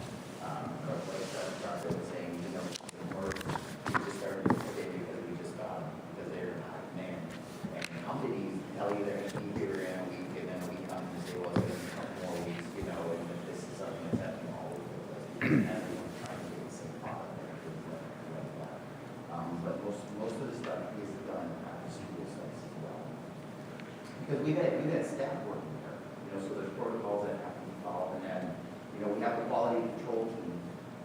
Like Dr. was saying, you know, we just started today because we just got them, because they're not manned. And companies tell you they're going to be here in a week, and then we come and say, well, it's going to be a couple more weeks, you know, and this is something that's happening all over the place. But most of the stuff is done at the school sites as well. Because we've had staff working there, you know, so there's protocols that have to be followed. And then, you know, we have the quality control team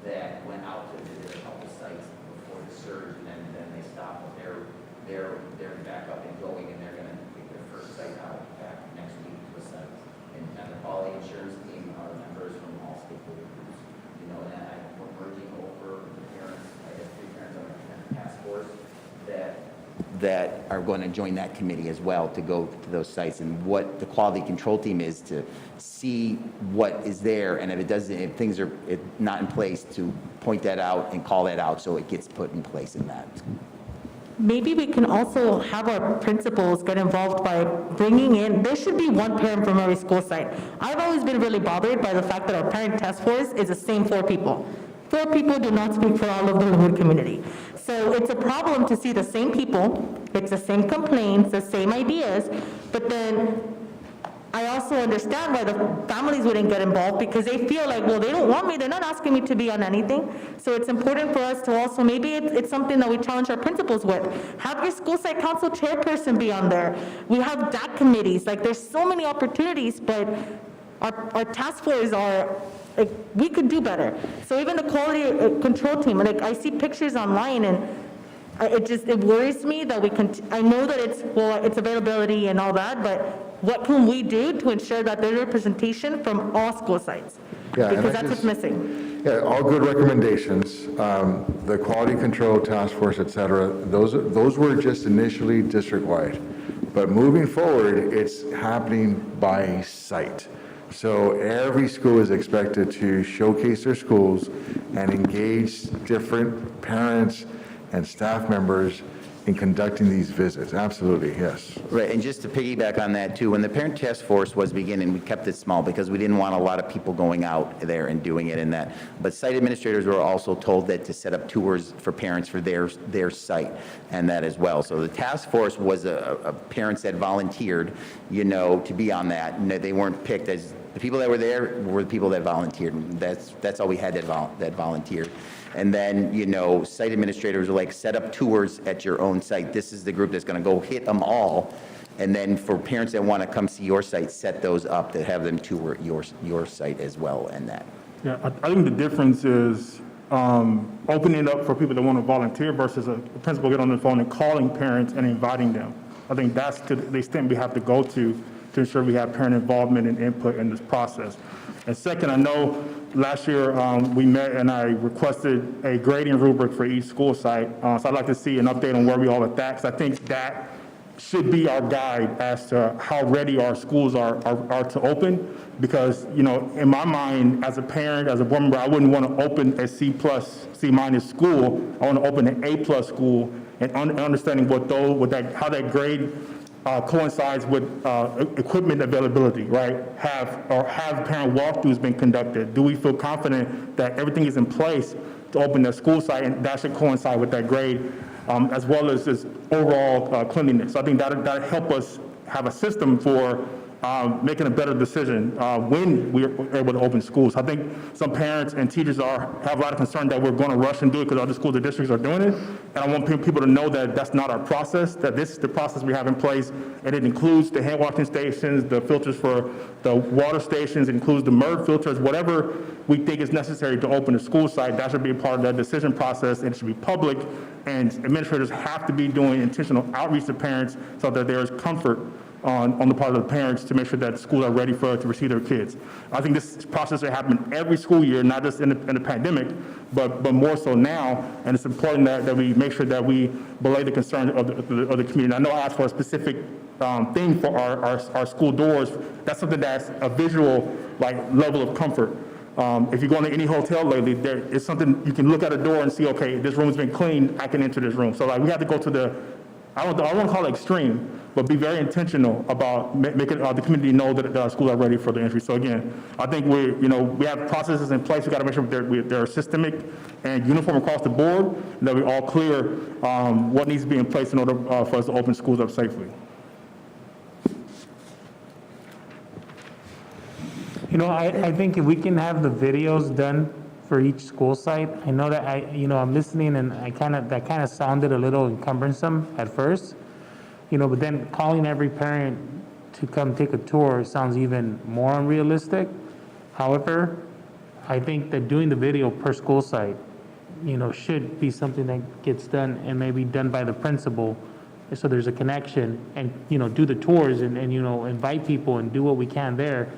that went out to visit a couple sites before the surge, and then they stopped. But they're back up and going, and they're going to take their first site out back next week to a site. And the quality assurance team are members from all stakeholder groups. You know, and we're merging over the parents. I have 3 parents on our task force that are going to join that committee as well to go to those sites, and what the quality control team is to see what is there, and if things are not in place, to point that out and call that out so it gets put in place in that. Maybe we can also have our principals get involved by bringing in, there should be one parent from every school site. I've always been really bothered by the fact that our parent task force is the same 4 people. 4 people do not speak for all of the Lynwood community. So it's a problem to see the same people, it's the same complaints, the same ideas, but then I also understand why the families wouldn't get involved, because they feel like, well, they don't want me, they're not asking me to be on anything. So it's important for us to also, maybe it's something that we challenge our principals with. Have your school site council chairperson be on there. We have DAC committees, like there's so many opportunities, but our task forces are, like, we could do better. So even the quality control team, like I see pictures online, and it worries me that I know that it's availability and all that, but what can we do to ensure that there's representation from all school sites? Yeah, because that's what's missing. Yeah, all good recommendations. The quality control task force, et cetera, those were just initially district-wide. But moving forward, it's happening by site. So every school is expected to showcase their schools and engage different parents and staff members in conducting these visits. Absolutely, yes. Right, and just to piggyback on that too, when the parent task force was beginning, we kept it small because we didn't want a lot of people going out there and doing it and that. But site administrators were also told that to set up tours for parents for their site and that as well. So the task force was a parents that volunteered, you know, to be on that. And they weren't picked as, the people that were there were the people that volunteered. That's all we had that volunteered. And then, you know, site administrators are like, set up tours at your own site. This is the group that's going to go hit them all. And then for parents that want to come see your site, set those up to have them tour your site as well and that. Yeah, I think the difference is opening it up for people that want to volunteer versus a principal get on the phone and calling parents and inviting them. I think that's to the extent we have to go to ensure we have parent involvement and input in this process. And second, I know last year we met and I requested a grading rubric for each school site. So I'd like to see an update on where we are with that, because I think that should be our guide as to how ready our schools are to open. Because, you know, in my mind, as a parent, as a board member, I wouldn't want to open a C+, C- school. I want to open an A+ school, and understanding how that grade coincides with equipment availability, right? Have parent walkthroughs been conducted? Do we feel confident that everything is in place to open the school site, and that should coincide with that grade, as well as just overall cleanliness? So I think that'll help us have a system for making a better decision when we're able to open schools. I think some parents and teachers have a lot of concern that we're going to rush and do it because other schools or districts are doing it. And I want people to know that that's not our process, that this is the process we have in place, and it includes the hand washing stations, the filters for the water stations, it includes the MERV filters, whatever we think is necessary to open a school site. That should be a part of that decision process, and it should be public, and administrators have to be doing intentional outreach to parents so that there is comfort on the part of the parents to make sure that schools are ready to receive their kids. I think this process should happen every school year, not just in the pandemic, but more so now. And it's important that we make sure that we belay the concerns of the community. I know I asked for a specific thing for our school doors. That's something that's a visual level of comfort. If you go into any hotel lately, there is something you can look at a door and see, okay, this room's been cleaned, I can enter this room. So we have to go to I don't want to call it extreme, but be very intentional about making the community know that our schools are ready for the entry. So again, I think we have processes in place. We got to make sure they're systemic and uniform across the board, and that we're all clear what needs to be in place in order for us to open schools up safely. You know, I think if we can have the videos done for each school site, I know that I'm listening, and that kind of sounded a little cumbersome at first, but then calling every parent to come take a tour sounds even more unrealistic. However, I think that doing the video per school site, should be something that gets done and maybe done by the principal, so there's a connection, and do the tours and invite people and do what we can there.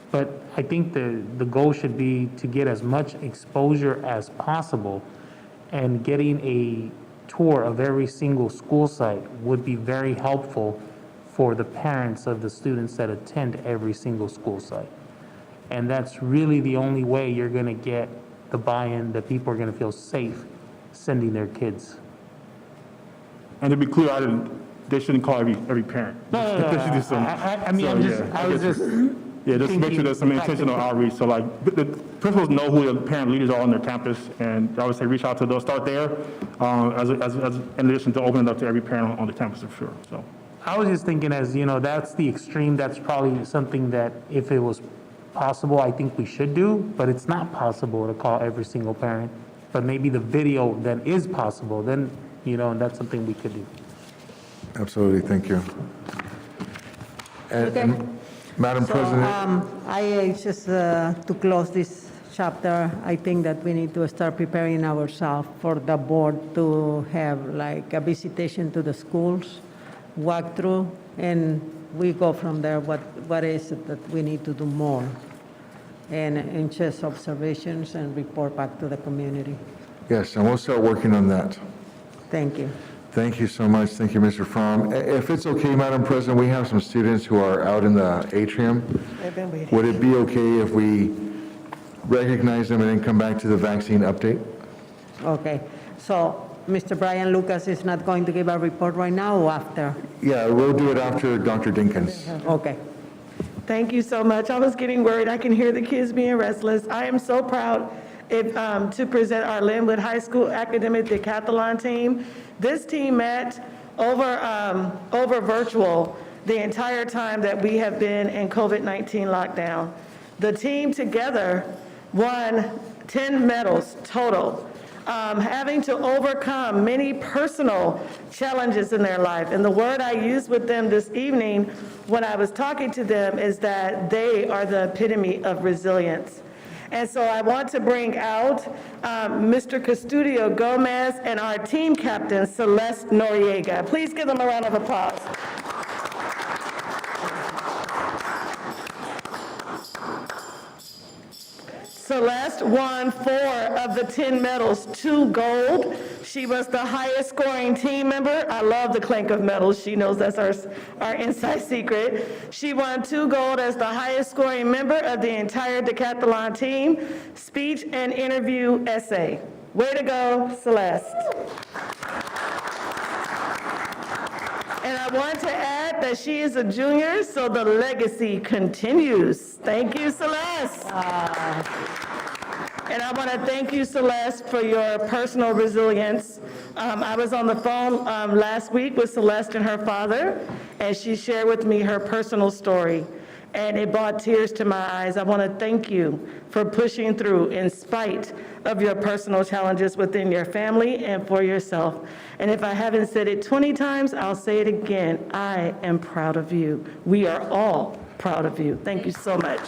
But I think the goal should be to get as much exposure as possible, and getting a tour of every single school site would be very helpful for the parents of the students that attend every single school site. And that's really the only way you're going to get the buy-in, that people are going to feel safe sending their kids. And to be clear, they shouldn't call every parent. No. Just make sure there's some intentional outreach. So the principals know who the parent leaders are on their campus, and I would say reach out to those. Start there, as in addition to opening it up to every parent on the campus for sure. So I was just thinking, that's the extreme. That's probably something that if it was possible, I think we should do, but it's not possible to call every single parent. But maybe the video that is possible, then that's something we could do. Absolutely, thank you. And Madam President. I just, to close this chapter, I think that we need to start preparing ourselves for the board to have a visitation to the schools, walkthrough, and we go from there. What is it that we need to do more? And just observations and report back to the community. Yes, and we'll start working on that. Thank you. Thank you so much. Thank you, Mr. Fromm. If it's okay, Madam President, we have some students who are out in the atrium. Would it be okay if we recognize them and then come back to the vaccine update? Okay. So Mr. Brian Lucas is not going to give a report right now or after? Yeah, we'll do it after Dr. Dinkins. Okay. Thank you so much. I was getting worried. I can hear the kids being restless. I am so proud to present our Lynwood High School Academic Decathlon team. This team met over virtual the entire time that we have been in COVID-19 lockdown. The team together won 10 medals total, having to overcome many personal challenges in their life. And the word I used with them this evening when I was talking to them is that they are the epitome of resilience. And so I want to bring out Mr. Custodio Gomez and our team captain, Celeste Noriega. Please give them a round of applause. Celeste won 4 of the 10 medals, 2 gold. She was the highest scoring team member. I love the clank of medals. She knows that's our inside secret. She won 2 gold as the highest scoring member of the entire decathlon team, speech and interview essay. Way to go, Celeste. And I want to add that she is a junior, so the legacy continues. Thank you, Celeste. And I want to thank you, Celeste, for your personal resilience. I was on the phone last week with Celeste and her father, and she shared with me her personal story, and it brought tears to my eyes. I want to thank you for pushing through in spite of your personal challenges within your family and for yourself. And if I haven't said it 20 times, I'll say it again. I am proud of you. We are all proud of you. Thank you so much.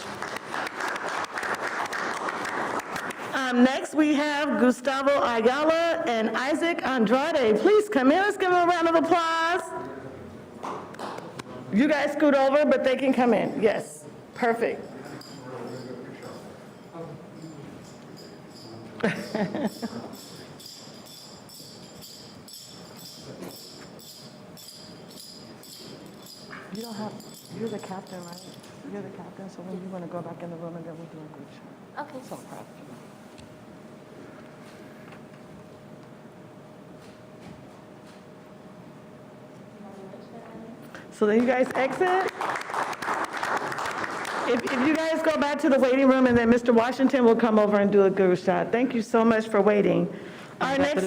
Next, we have Gustavo Ayala and Isaac Andrade. Please come in. Let's give them a round of applause. You guys scoot over, but they can come in. Yes, perfect. You don't have, you're the captain, right? You're the captain, so when you want to go back in the room and then we'll do a group shot. Okay. So proud of you. So then you guys exit. If you guys go back to the waiting room, and then Mr. Washington will come over and do a group shot. Thank you so much for waiting. Our next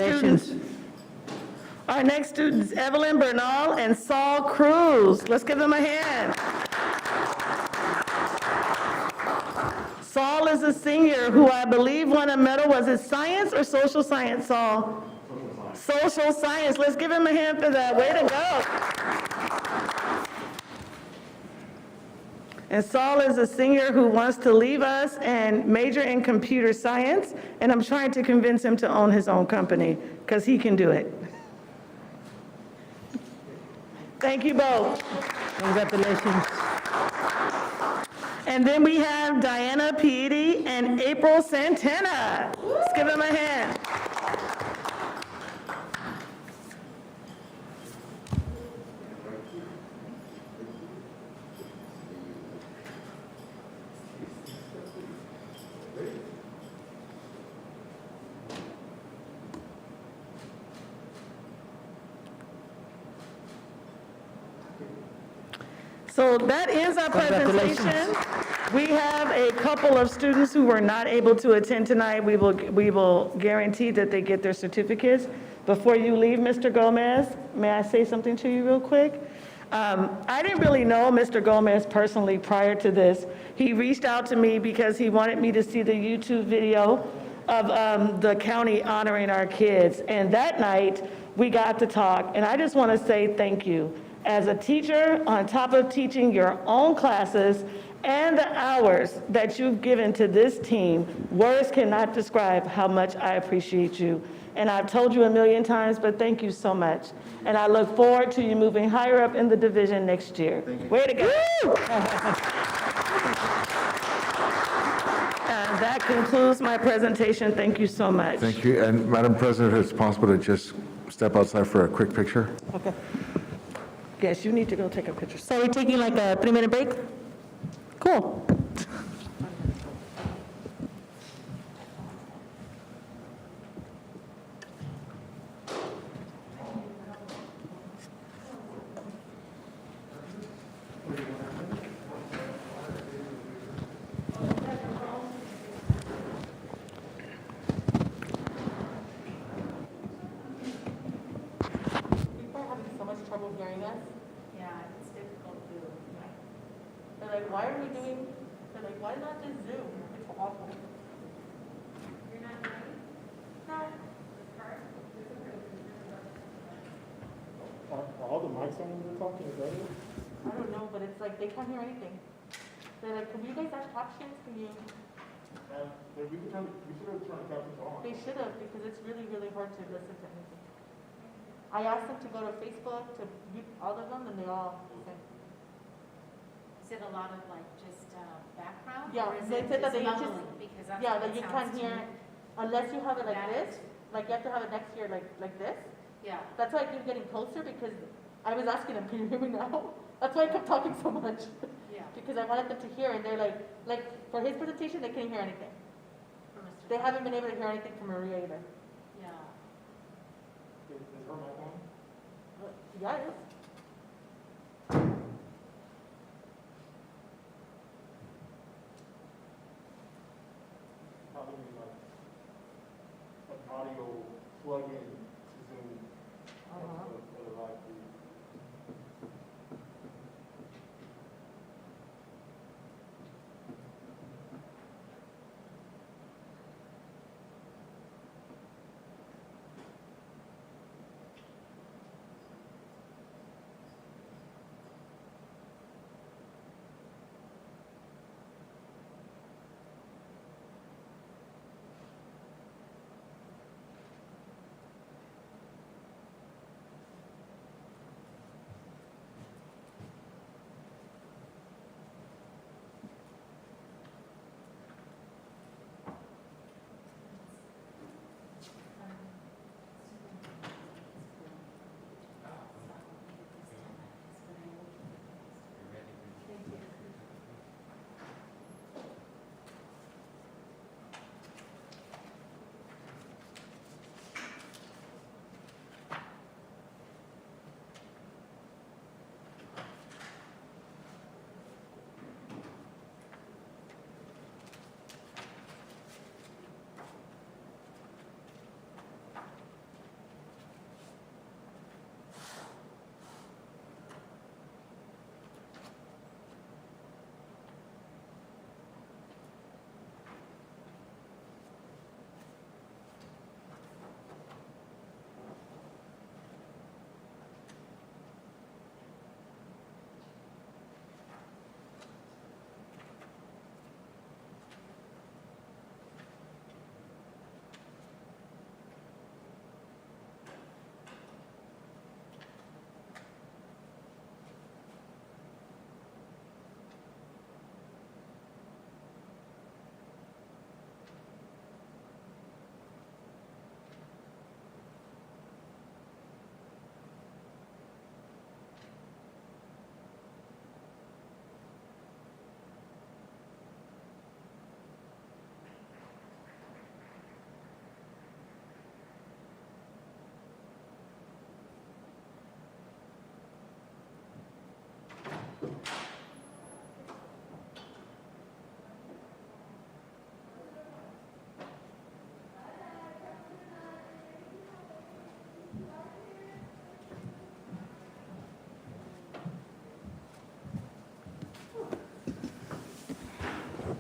students, Evelyn Bernal and Saul Cruz. Let's give them a hand. Saul is a senior who I believe won a medal. Was it science or social science, Saul? Social science. Let's give him a hand for that. Way to go. And Saul is a senior who wants to leave us and major in computer science, and I'm trying to convince him to own his own company, because he can do it. Thank you both. Congratulations. And then we have Diana Piedi and April Santana. Let's give them a hand. So that ends our presentation. We have a couple of students who were not able to attend tonight. We will guarantee that they get their certificates. Before you leave, Mr. Gomez, may I say something to you real quick? I didn't really know Mr. Gomez personally prior to this. He reached out to me because he wanted me to see the YouTube video of the county honoring our kids. And that night, we got to talk. And I just want to say thank you. As a teacher, on top of teaching your own classes and the hours that you've given to this team, words cannot describe how much I appreciate you. And I've told you a million times, but thank you so much. And I look forward to you moving higher up in the division next year. Way to go. And that concludes my presentation. Thank you so much. Thank you. And Madam President, if it's possible to just step outside for a quick picture. Okay. Yes, you need to go take a picture. So we're taking like a 3-minute break? Cool. Why are we doing, they're like, why not just Zoom? It's awful. You're not ready? No. Are all the mics on when they're talking? Is that it? I don't know, but it's like, they can't hear anything. They're like, can you guys ask questions? Can you? We should have turned captions on. They should have, because it's really, really hard to listen to anything. I asked them to go to Facebook, to mute all of them, and they all said. Is it a lot of like just background? Yeah, or is they it said that they mumbling? just, Because that's yeah, what that it you sounds can't to hear, me. unless you have it like That this, is- like you have to have it next year like this. Yeah. That's why I keep getting closer, because I was asking them, can you hear me now? That's why I kept talking so much. Yeah. Because I wanted them to hear, and they're like for his presentation, they couldn't hear anything. For Mr. They haven't been able to hear anything from Maria either. Yeah. Is her mic on? Yeah, it is. Probably like an audio plug-in to Zoom. For the live feed.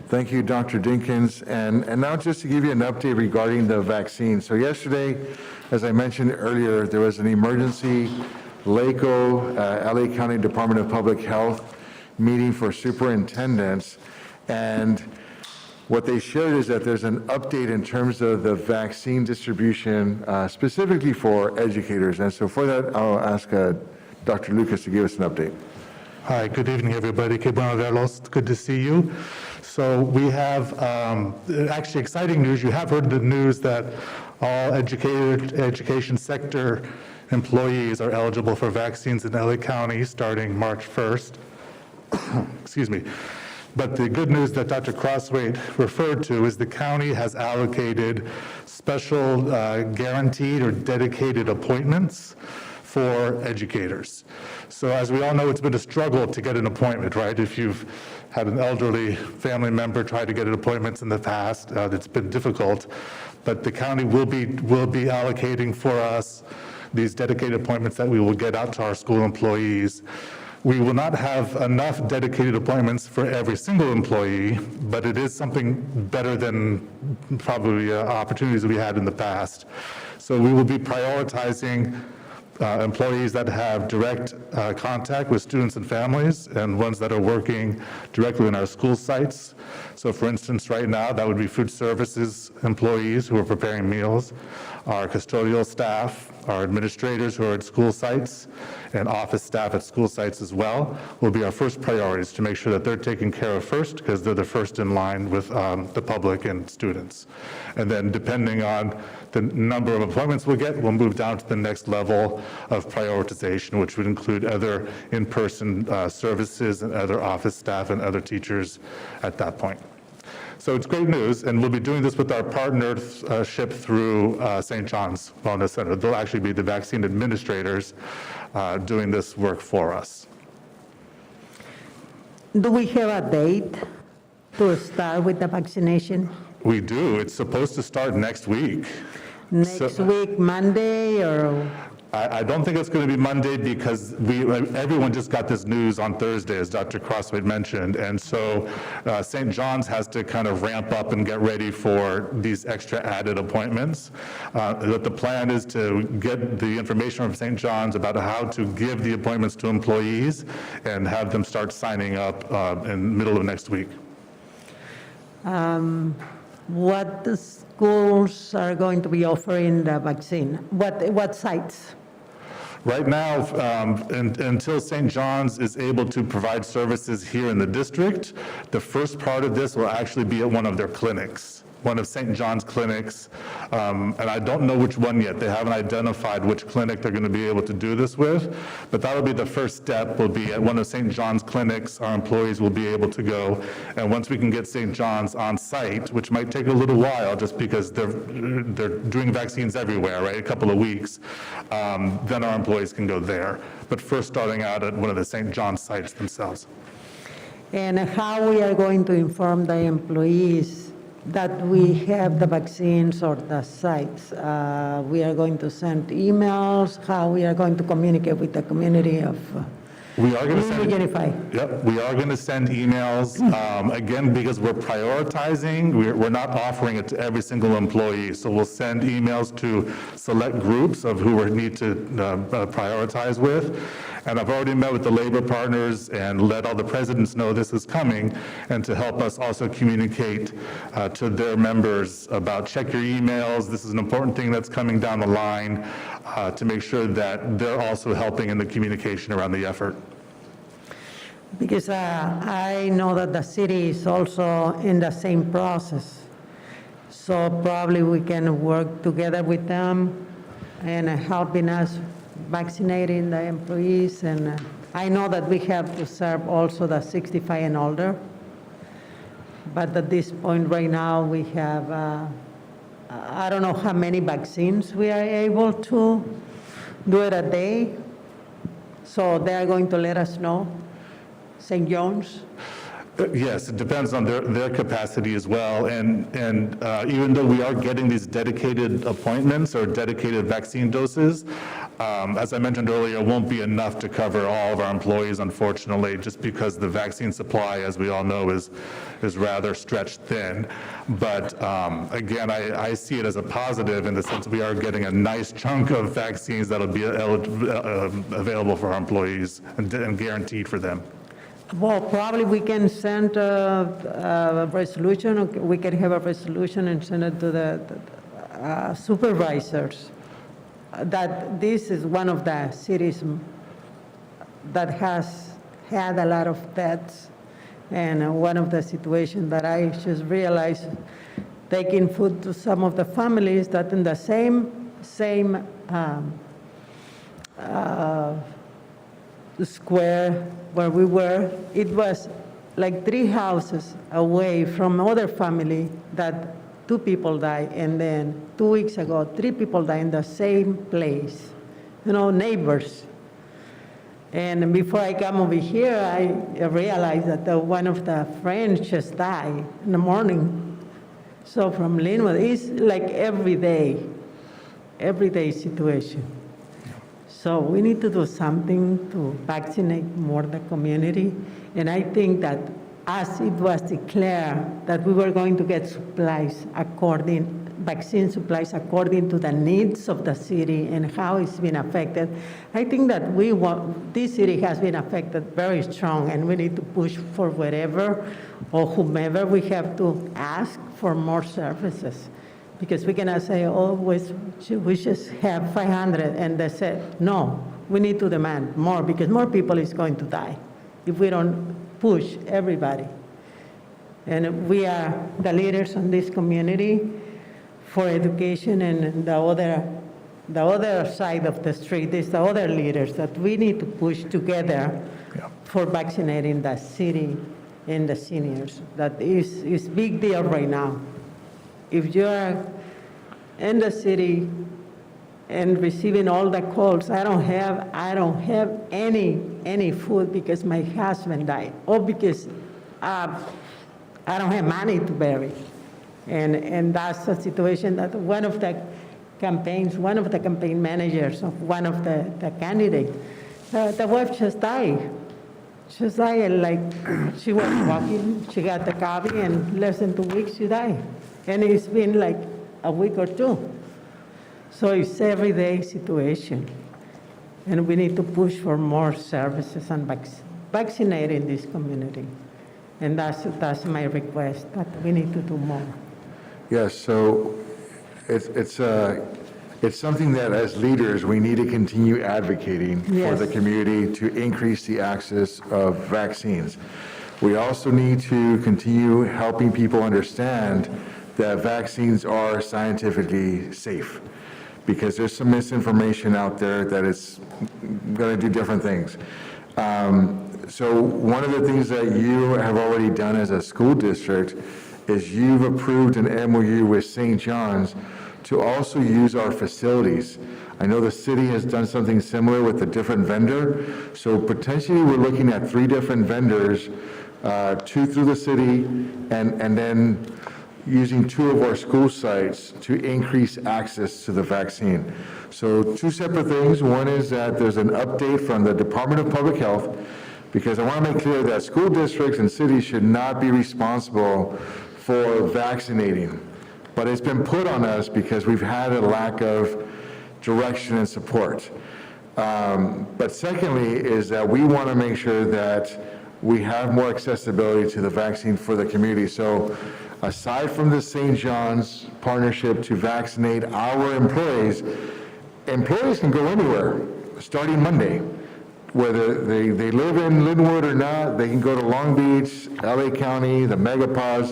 Thank you, Dr. Dinkins. And now just to give you an update regarding the vaccine. So yesterday, as I mentioned earlier, there was an emergency LACO, LA County Department of Public Health meeting for superintendents. And what they shared is that there's an update in terms of the vaccine distribution, specifically for educators. And so for that, I'll ask Dr. Lucas to give us an update. Hi, good evening, everybody. Que bueno verlos. Good to see you. So we have actually exciting news. You have heard the news that all education sector employees are eligible for vaccines in LA County starting March 1st. Excuse me. But the good news that Dr. Crosswaite referred to is the county has allocated special guaranteed or dedicated appointments for educators. So as we all know, it's been a struggle to get an appointment, right? If you've had an elderly family member try to get an appointment in the past, it's been difficult. But the county will be allocating for us these dedicated appointments that we will get out to our school employees. We will not have enough dedicated appointments for every single employee, but it is something better than probably opportunities we had in the past. So we will be prioritizing employees that have direct contact with students and families, and ones that are working directly in our school sites. So for instance, right now, that would be food services employees who are preparing meals, our custodial staff, our administrators who are at school sites, and office staff at school sites as well, will be our first priorities to make sure that they're taken care of first, because they're the first in line with the public and students. And then depending on the number of appointments we'll get, we'll move down to the next level of prioritization, which would include other in-person services and other office staff and other teachers at that point. So it's great news, and we'll be doing this with our partnership through St. John's Wellness Center. They'll actually be the vaccine administrators doing this work for us. Do we have a date to start with the vaccination? We do. It's supposed to start next week. Next week, Monday, or? I don't think it's going to be Monday, because everyone just got this news on Thursday, as Dr. Crossway mentioned, and so St. John's has to kind of ramp up and get ready for these extra added appointments. But the plan is to get the information from St. John's about how to give the appointments to employees and have them start signing up in the middle of next week. What the schools are going to be offering the vaccine? What sites? Right now, until St. John's is able to provide services here in the district, the first part of this will actually be at one of their clinics, one of St. John's clinics, and I don't know which one yet. They haven't identified which clinic they're going to be able to do this with, but that'll be the first step, will be at one of St. John's clinics. Our employees will be able to go, and once we can get St. John's on site, which might take a little while just because they're doing vaccines everywhere, right, a couple of weeks, then our employees can go there. But first starting out at one of the St. John's sites themselves. And how we are going to inform the employees that we have the vaccines or the sites? We are going to send emails, how we are going to communicate with the community of We are going to send, Unify. Yep, we are going to send emails, again, because we're prioritizing, we're not offering it to every single employee. So we'll send emails to select groups of who we need to prioritize with. And I've already met with the labor partners and let all the presidents know this is coming, and to help us also communicate to their members about check your emails. This is an important thing that's coming down the line, to make sure that they're also helping in the communication around the effort. Because I know that the city is also in the same process. So probably we can work together with them and helping us vaccinating the employees. And I know that we have to serve also the 65 and older. But at this point right now, we have, I don't know how many vaccines we are able to do it a day. So they are going to let us know. St. John's? Yes, it depends on their capacity as well. And even though we are getting these dedicated appointments or dedicated vaccine doses, as I mentioned earlier, it won't be enough to cover all of our employees, unfortunately, just because the vaccine supply, as we all know, is rather stretched thin. But again, I see it as a positive in the sense we are getting a nice chunk of vaccines that'll be available for our employees and guaranteed for them. Well, probably we can send a resolution, or we can have a resolution and send it to the supervisors, that this is one of the cities that has had a lot of deaths, and one of the situations that I just realized, taking food to some of the families that in the same square where we were, it was like 3 houses away from other family that 2 people died, and then 2 weeks ago, 3 people died in the same place, neighbors. And before I come over here, I realized that one of the friends just died in the morning. So from Lynwood, it's like everyday situation. So we need to do something to vaccinate more the community. And I think that as it was declared that we were going to get supplies according vaccine supplies according to the needs of the city and how it's been affected. I think that this city has been affected very strong, and we need to push for whatever or whomever we have to ask for more services. Because we cannot say, oh, we just have 500, and they said, no, we need to demand more, because more people is going to die if we don't push everybody. And we are the leaders in this community for education, and the other side of the street is the other leaders that we need to push together for vaccinating the city and the seniors. That is big deal right now. If you're in the city and receiving all the calls, I don't have any food because my husband died, or because I don't have money to bury. And that's a situation that one of the campaign managers of one of the candidates, the wife just died. She died, like, she was walking, she got the COVID, and less than 2 weeks she died. And it's been like a week or two. So it's everyday situation. And we need to push for more services and vaccinating this community. And that's my request, that we need to do more. Yes, so it's something that as leaders, we need to continue advocating for the community to increase the access of vaccines. We also need to continue helping people understand that vaccines are scientifically safe, because there's some misinformation out there that it's going to do different things. So one of the things that you have already done as a school district is you've approved an MOU with St. John's to also use our facilities. I know the city has done something similar with a different vendor. So potentially we're looking at 3 different vendors, 2 through the city, and then using 2 of our school sites to increase access to the vaccine. So 2 separate things. One is that there's an update from the Department of Public Health, because I want to make clear that school districts and cities should not be responsible for vaccinating. But it's been put on us because we've had a lack of direction and support. But secondly is that we want to make sure that we have more accessibility to the vaccine for the community. So aside from the St. John's partnership to vaccinate our employees can go anywhere starting Monday. Whether they live in Lynwood or not, they can go to Long Beach, LA County, the megapods.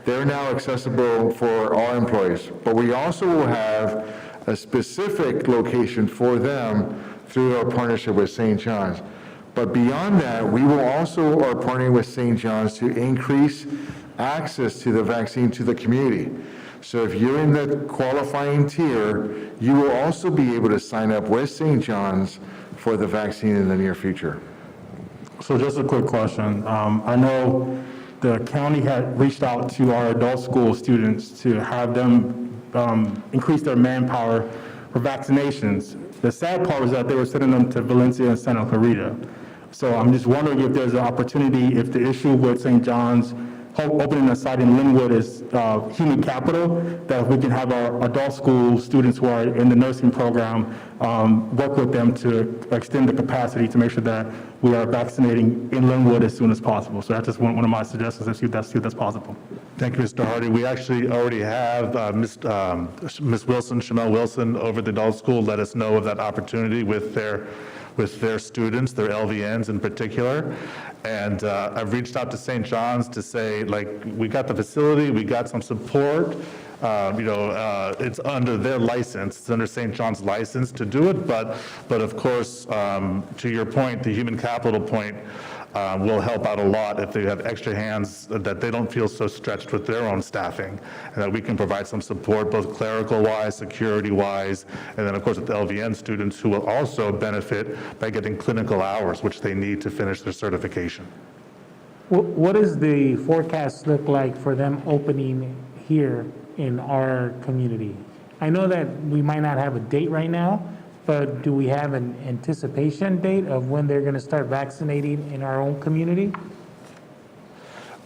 They're now accessible for all employees. But we also will have a specific location for them through our partnership with St. John's. But beyond that, we will also are partnering with St. John's to increase access to the vaccine to the community. So if you're in the qualifying tier, you will also be able to sign up with St. John's for the vaccine in the near future. So just a quick question. I know the county had reached out to our adult school students to have them increase their manpower for vaccinations. The sad part was that they were sending them to Valencia and Santa Clarita. So I'm just wondering if there's an opportunity, if the issue with St. John's opening a site in Lynwood is human capital, that if we can have our adult school students who are in the nursing program work with them to extend the capacity to make sure that we are vaccinating in Lynwood as soon as possible. So that's just one of my suggestions, to see if that's possible. Thank you, Mr. Hardy. We actually already have Ms. Wilson, Shamel Wilson, over the adult school let us know of that opportunity with their students, their LVNs in particular. And I've reached out to St. John's to say, like, we got the facility, we got some support. It's under their license, it's under St. John's license to do it. But of course, to your point, the human capital point, will help out a lot if they have extra hands, that they don't feel so stretched with their own staffing, and that we can provide some support, both clerical-wise, security-wise, and then of course with the LVN students, who will also benefit by getting clinical hours, which they need to finish their certification. What does the forecast look like for them opening here in our community? I know that we might not have a date right now, but do we have an anticipation date of when they're going to start vaccinating in our own community?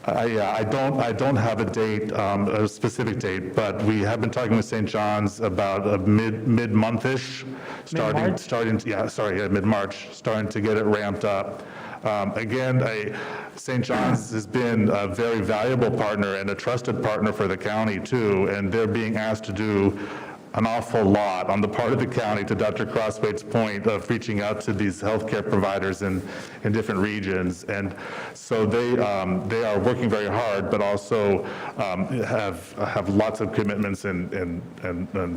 I don't have a date, a specific date, but we have been talking with St. John's about a mid-month-ish, mid-March, starting to get it ramped up. Again, St. John's has been a very valuable partner and a trusted partner for the county too, and they're being asked to do an awful lot on the part of the county, to Dr. Crosswaite's point of reaching out to these healthcare providers in different regions. And so they are working very hard, but also have lots of commitments and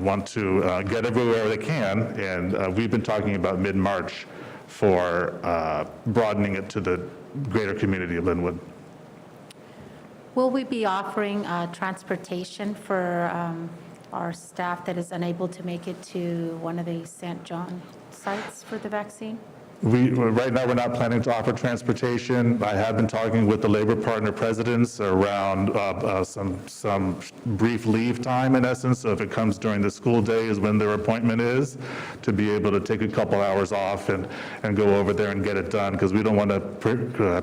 want to get everywhere they can. And we've been talking about mid-March for broadening it to the greater community of Lynwood. Will we be offering transportation for our staff that is unable to make it to one of the St. John sites for the vaccine? Right now, we're not planning to offer transportation. I have been talking with the labor partner presidents around some brief leave time, in essence. So if it comes during the school day is when their appointment is, to be able to take a couple hours off and go over there and get it done, because we don't want to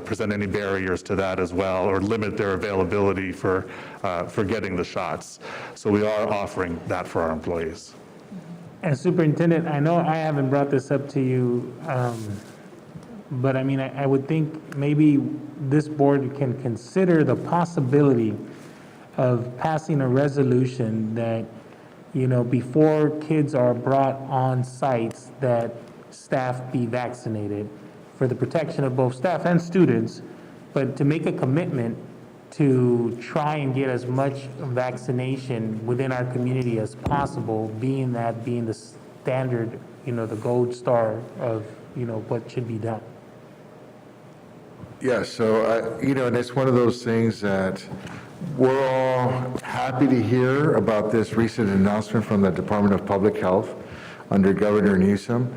present any barriers to that as well, or limit their availability for getting the shots. So we are offering that for our employees. And Superintendent, I know I haven't brought this up to you, but I mean, I would think maybe this board can consider the possibility of passing a resolution that, you know, before kids are brought on sites, that staff be vaccinated for the protection of both staff and students, but to make a commitment to try and get as much vaccination within our community as possible, being the standard, you know, the gold star of, you know, what should be done. Yeah, so, you know, and it's one of those things that we're all happy to hear about this recent announcement from the Department of Public Health under Governor Newsom,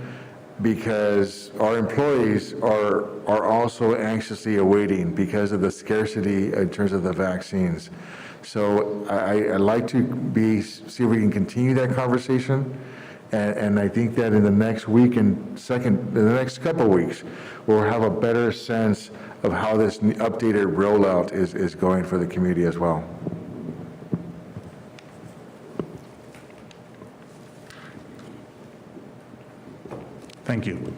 because our employees are also anxiously awaiting because of the scarcity in terms of the vaccines. So I'd like to see if we can continue that conversation. And I think that in the next week in the next couple of weeks, we'll have a better sense of how this updated rollout is going for the community as well. Thank you.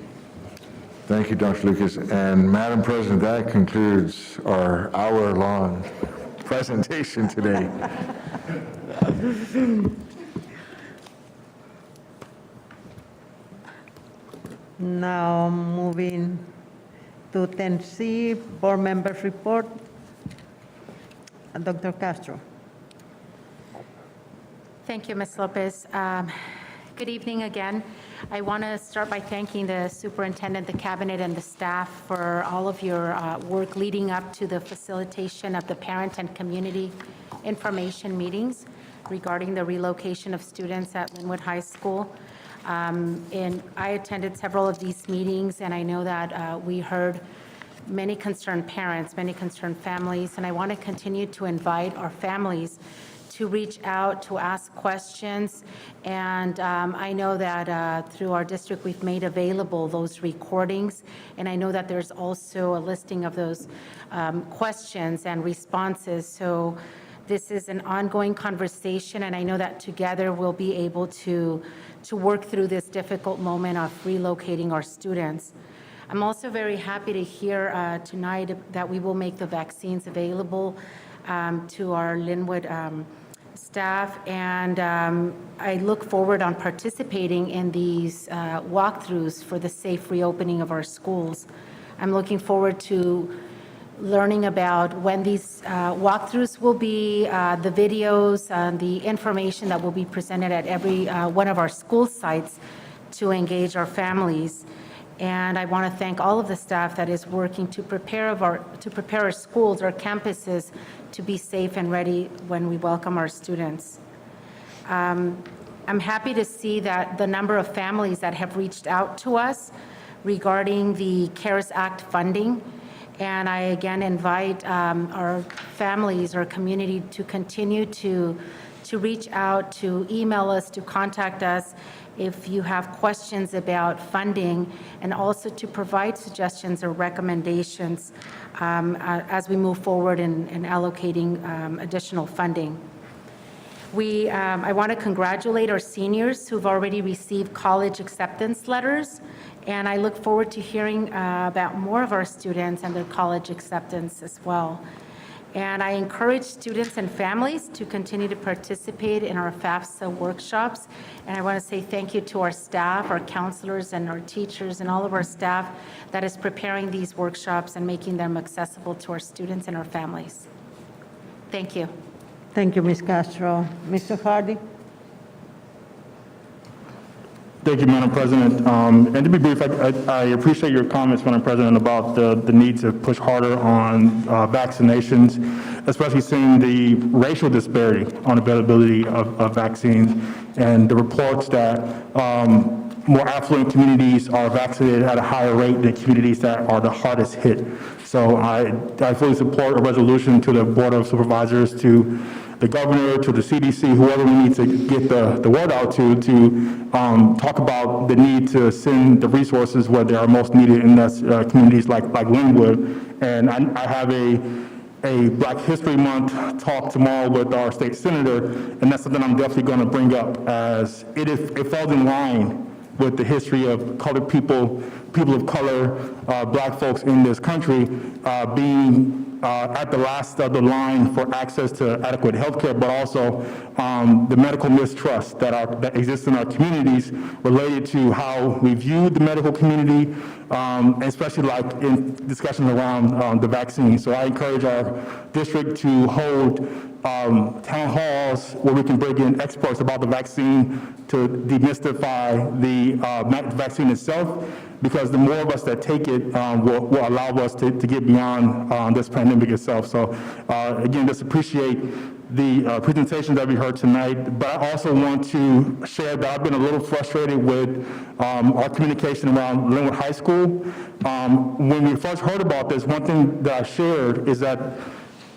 Thank you, Dr. Lucas. And Madam President, that concludes our hour-long presentation today. Now moving to 10C, Board Members Report. Dr. Castro. Thank you, Ms. Lopez. Good evening again. I want to start by thanking the superintendent, the cabinet, and the staff for all of your work leading up to the facilitation of the parent and community information meetings regarding the relocation of students at Lynwood High School. And I attended several of these meetings, and I know that we heard many concerned parents, many concerned families, and I want to continue to invite our families to reach out, to ask questions. And I know that through our district, we've made available those recordings. And I know that there's also a listing of those questions and responses. So this is an ongoing conversation, and I know that together we'll be able to work through this difficult moment of relocating our students. I'm also very happy to hear tonight that we will make the vaccines available to our Lynwood staff, and I look forward on participating in these walkthroughs for the safe reopening of our schools. I'm looking forward to learning about when these walkthroughs will be, the videos, the information that will be presented at every one of our school sites to engage our families. And I want to thank all of the staff that is working to prepare our schools, our campuses, to be safe and ready when we welcome our students. I'm happy to see that the number of families that have reached out to us regarding the CARES Act funding. And I again invite our families, our community, to continue to to reach out, to email us, to contact us if you have questions about funding, and also to provide suggestions or recommendations as we move forward in allocating additional funding. I want to congratulate our seniors who've already received college acceptance letters, and I look forward to hearing about more of our students and their college acceptance as well. And I encourage students and families to continue to participate in our FAFSA workshops. And I want to say thank you to our staff, our counselors, and our teachers, and all of our staff that is preparing these workshops and making them accessible to our students and our families. Thank you. Thank you, Ms. Castro. Mr. Hardy? Thank you, Madam President. And to be brief, I appreciate your comments, Madam President, about the need to push harder on vaccinations, especially seeing the racial disparity on availability of vaccines and the reports that more affluent communities are vaccinated at a higher rate than communities that are the hardest hit. So I fully support a resolution to the Board of Supervisors, to the governor, to the CDC, whoever we need to get the word out to talk about the need to send the resources where they are most needed in those communities like Lynwood. And I have a Black History Month talk tomorrow with our state senator, and that's something I'm definitely going to bring up, as it falls in line with the history of colored people of color, Black folks in this country being at the last of the line for access to adequate health care, but also the medical mistrust that exists in our communities related to how we view the medical community, especially like in discussions around the vaccine. So I encourage our district to hold town halls where we can bring in experts about the vaccine to demystify the vaccine itself, because the more of us that take it will allow us to get beyond this pandemic itself. So again, just appreciate the presentation that we heard tonight, but I also want to share that I've been a little frustrated with our communication around Lynwood High School. When we first heard about this, one thing that I shared is that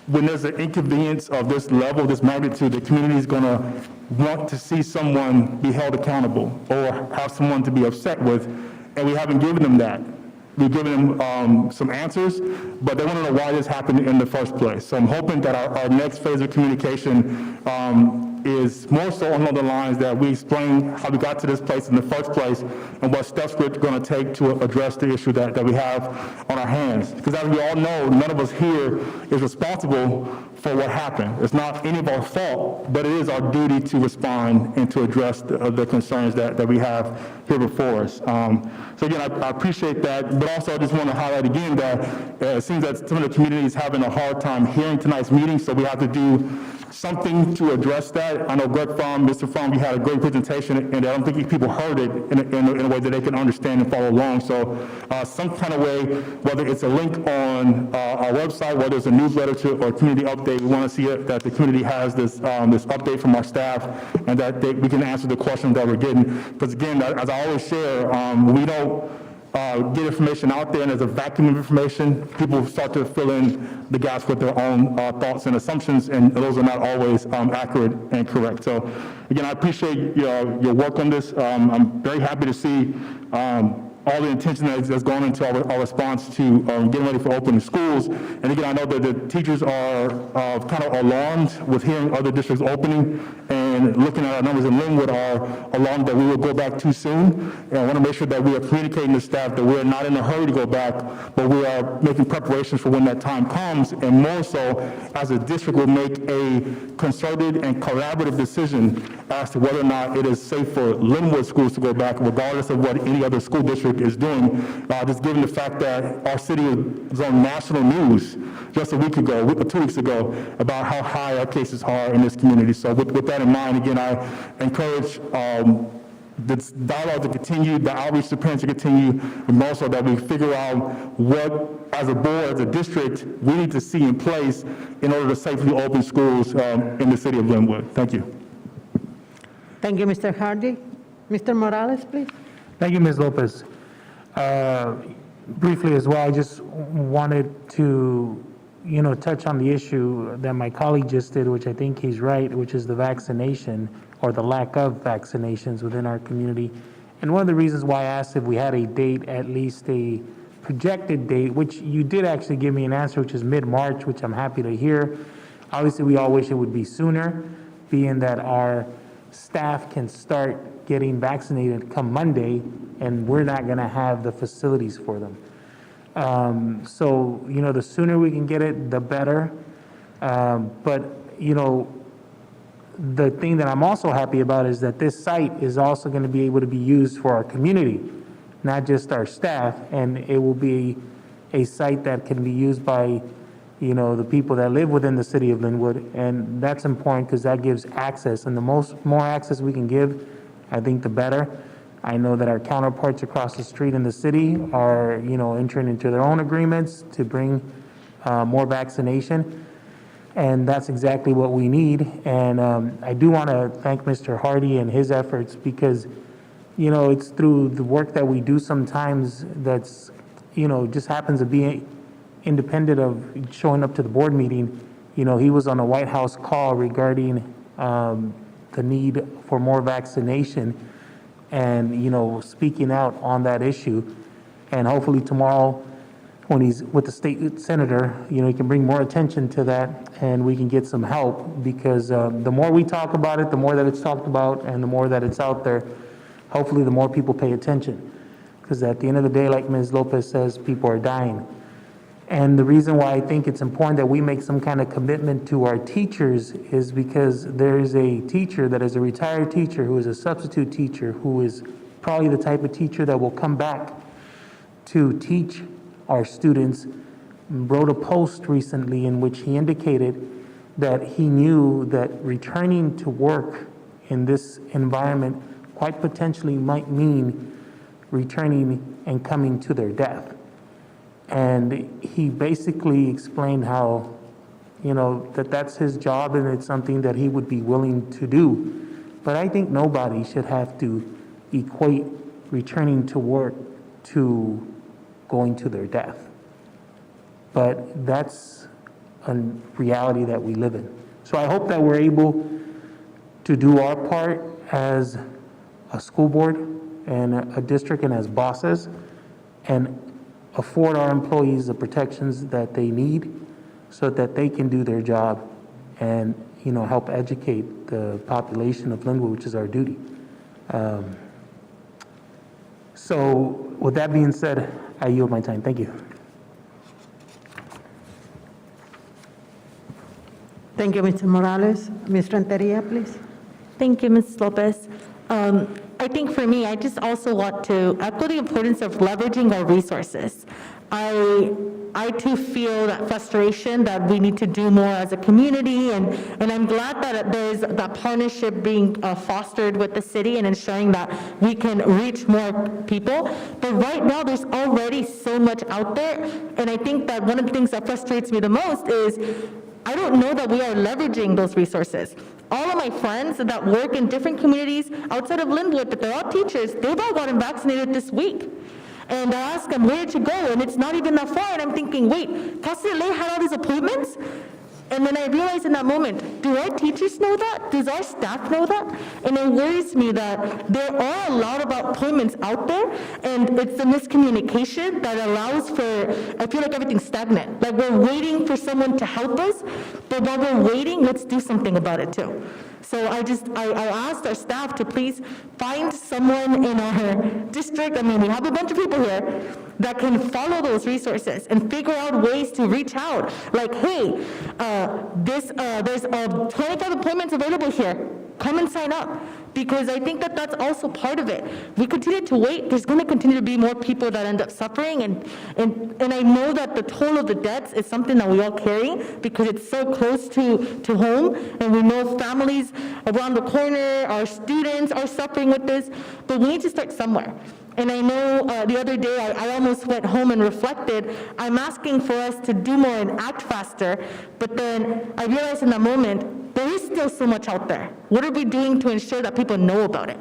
when there's an inconvenience of this level, this magnitude, the community is going to want to see someone be held accountable or have someone to be upset with, and we haven't given them that. We've given them some answers, but they want to know why this happened in the first place. So I'm hoping that our next phase of communication is more so along the lines that we explain how we got to this place in the first place and what steps we're going to take to address the issue that we have on our hands. Because as we all know, none of us here is responsible for what happened. It's not any of our fault, but it is our duty to respond and to address the concerns that we have here before us. So again, I appreciate that, but also I just want to highlight again that it seems that some of the community is having a hard time hearing tonight's meeting, so we have to do something to address that. I know Greg Fromm, Mr. Fromm, you had a great presentation, and I don't think people heard it in a way that they can understand and follow along. So some kind of way, whether it's a link on our website, whether it's a newsletter or a community update, we want to see that the community has this update from our staff, and that we can answer the questions that we're getting. Because again, as I always share, we don't get information out there and there's a vacuum of information. People start to fill in the gaps with their own thoughts and assumptions, and those are not always accurate and correct. So again, I appreciate your work on this. I'm very happy to see all the attention that's gone into our response to getting ready for opening schools. And again, I know that the teachers are kind of alarmed with hearing other districts opening, and looking at our numbers in Lynwood are alarmed that we will go back too soon. And I want to make sure that we are communicating to staff that we're not in a hurry to go back, but we are making preparations for when that time comes, and more so as a district will make a concerted and collaborative decision as to whether or not it is safe for Lynwood schools to go back, regardless of what any other school district is doing, just given the fact that our city was on national news just a week ago, 2 weeks ago, about how high our cases are in this community. So with that in mind, again, I encourage this dialogue to continue, the outreach to parents to continue, and also that we figure out what, as a board, as a district, we need to see in place in order to safely open schools in the city of Lynwood. Thank you. Thank you, Mr. Hardy. Mr. Morales, please. Thank you, Ms. Lopez. Briefly as well, I just wanted to touch on the issue that my colleague just did, which I think he's right, which is the vaccination or the lack of vaccinations within our community. And one of the reasons why I asked if we had a date, at least a projected date, which you did actually give me an answer, which is mid-March, which I'm happy to hear. Obviously, we all wish it would be sooner, being that our staff can start getting vaccinated come Monday, and we're not going to have the facilities for them. So, the sooner we can get it, the better. But, the thing that I'm also happy about is that this site is also going to be able to be used for our community, not just our staff, and it will be a site that can be used by, the people that live within the city of Lynwood, and that's important because that gives access, and the more access we can give, I think the better. I know that our counterparts across the street in the city are, entering into their own agreements to bring more vaccination. And that's exactly what we need. And I do want to thank Mr. Hardy and his efforts because, it's through the work that we do sometimes that's, just happens to be independent of showing up to the board meeting. He was on a White House call regarding the need for more vaccination and, speaking out on that issue. And hopefully tomorrow, when he's with the state senator, he can bring more attention to that and we can get some help because the more we talk about it, the more that it's talked about and the more that it's out there, hopefully the more people pay attention. Because at the end of the day, like Ms. Lopez says, people are dying. And the reason why I think it's important that we make some kind of commitment to our teachers is because there is a teacher that is a retired teacher who is a substitute teacher who is probably the type of teacher that will come back to teach our students, wrote a post recently in which he indicated that he knew that returning to work in this environment quite potentially might mean returning and coming to their death. And he basically explained how, that's his job and it's something that he would be willing to do. But I think nobody should have to equate returning to work to going to their death. But that's a reality that we live in. So I hope that we're able to do our part as a school board and a district and as bosses and afford our employees the protections that they need so that they can do their job and, help educate the population of Lynwood, which is our duty. So with that being said, I yield my time. Thank you. Thank you, Mr. Morales. Ms. Renteria, please. Thank you, Ms. Lopez. I think for me, I just also want to echo the importance of leveraging our resources. I too feel that frustration that we need to do more as a community, and I'm glad that there's that partnership being fostered with the city and ensuring that we can reach more people. But right now, there's already so much out there, and I think that one of the things that frustrates me the most is I don't know that we are leveraging those resources. All of my friends that work in different communities outside of Lynwood, but they're all teachers, they've all gotten vaccinated this week. And I ask them, where did you go? And it's not even that far. And I'm thinking, wait, Casa de Ley had all these appointments? And then I realized in that moment, do our teachers know that? Does our staff know that? And it worries me that there are a lot of appointments out there, and it's the miscommunication that allows for, I feel like everything's stagnant. Like we're waiting for someone to help us, but while we're waiting, let's do something about it too. So I asked our staff to please find someone in our district, we have a bunch of people here, that can follow those resources and figure out ways to reach out. Like, hey, there's 25 appointments available here. Come and sign up. Because I think that that's also part of it. We continue to wait, there's going to continue to be more people that end up suffering, and I know that the toll of the deaths is something that we all carry because it's so close to home, and we know families around the corner, our students are suffering with this, but we need to start somewhere. And I know the other day I almost went home and reflected, I'm asking for us to do more and act faster, but then I realized in that moment, there is still so much out there. What are we doing to ensure that people know about it?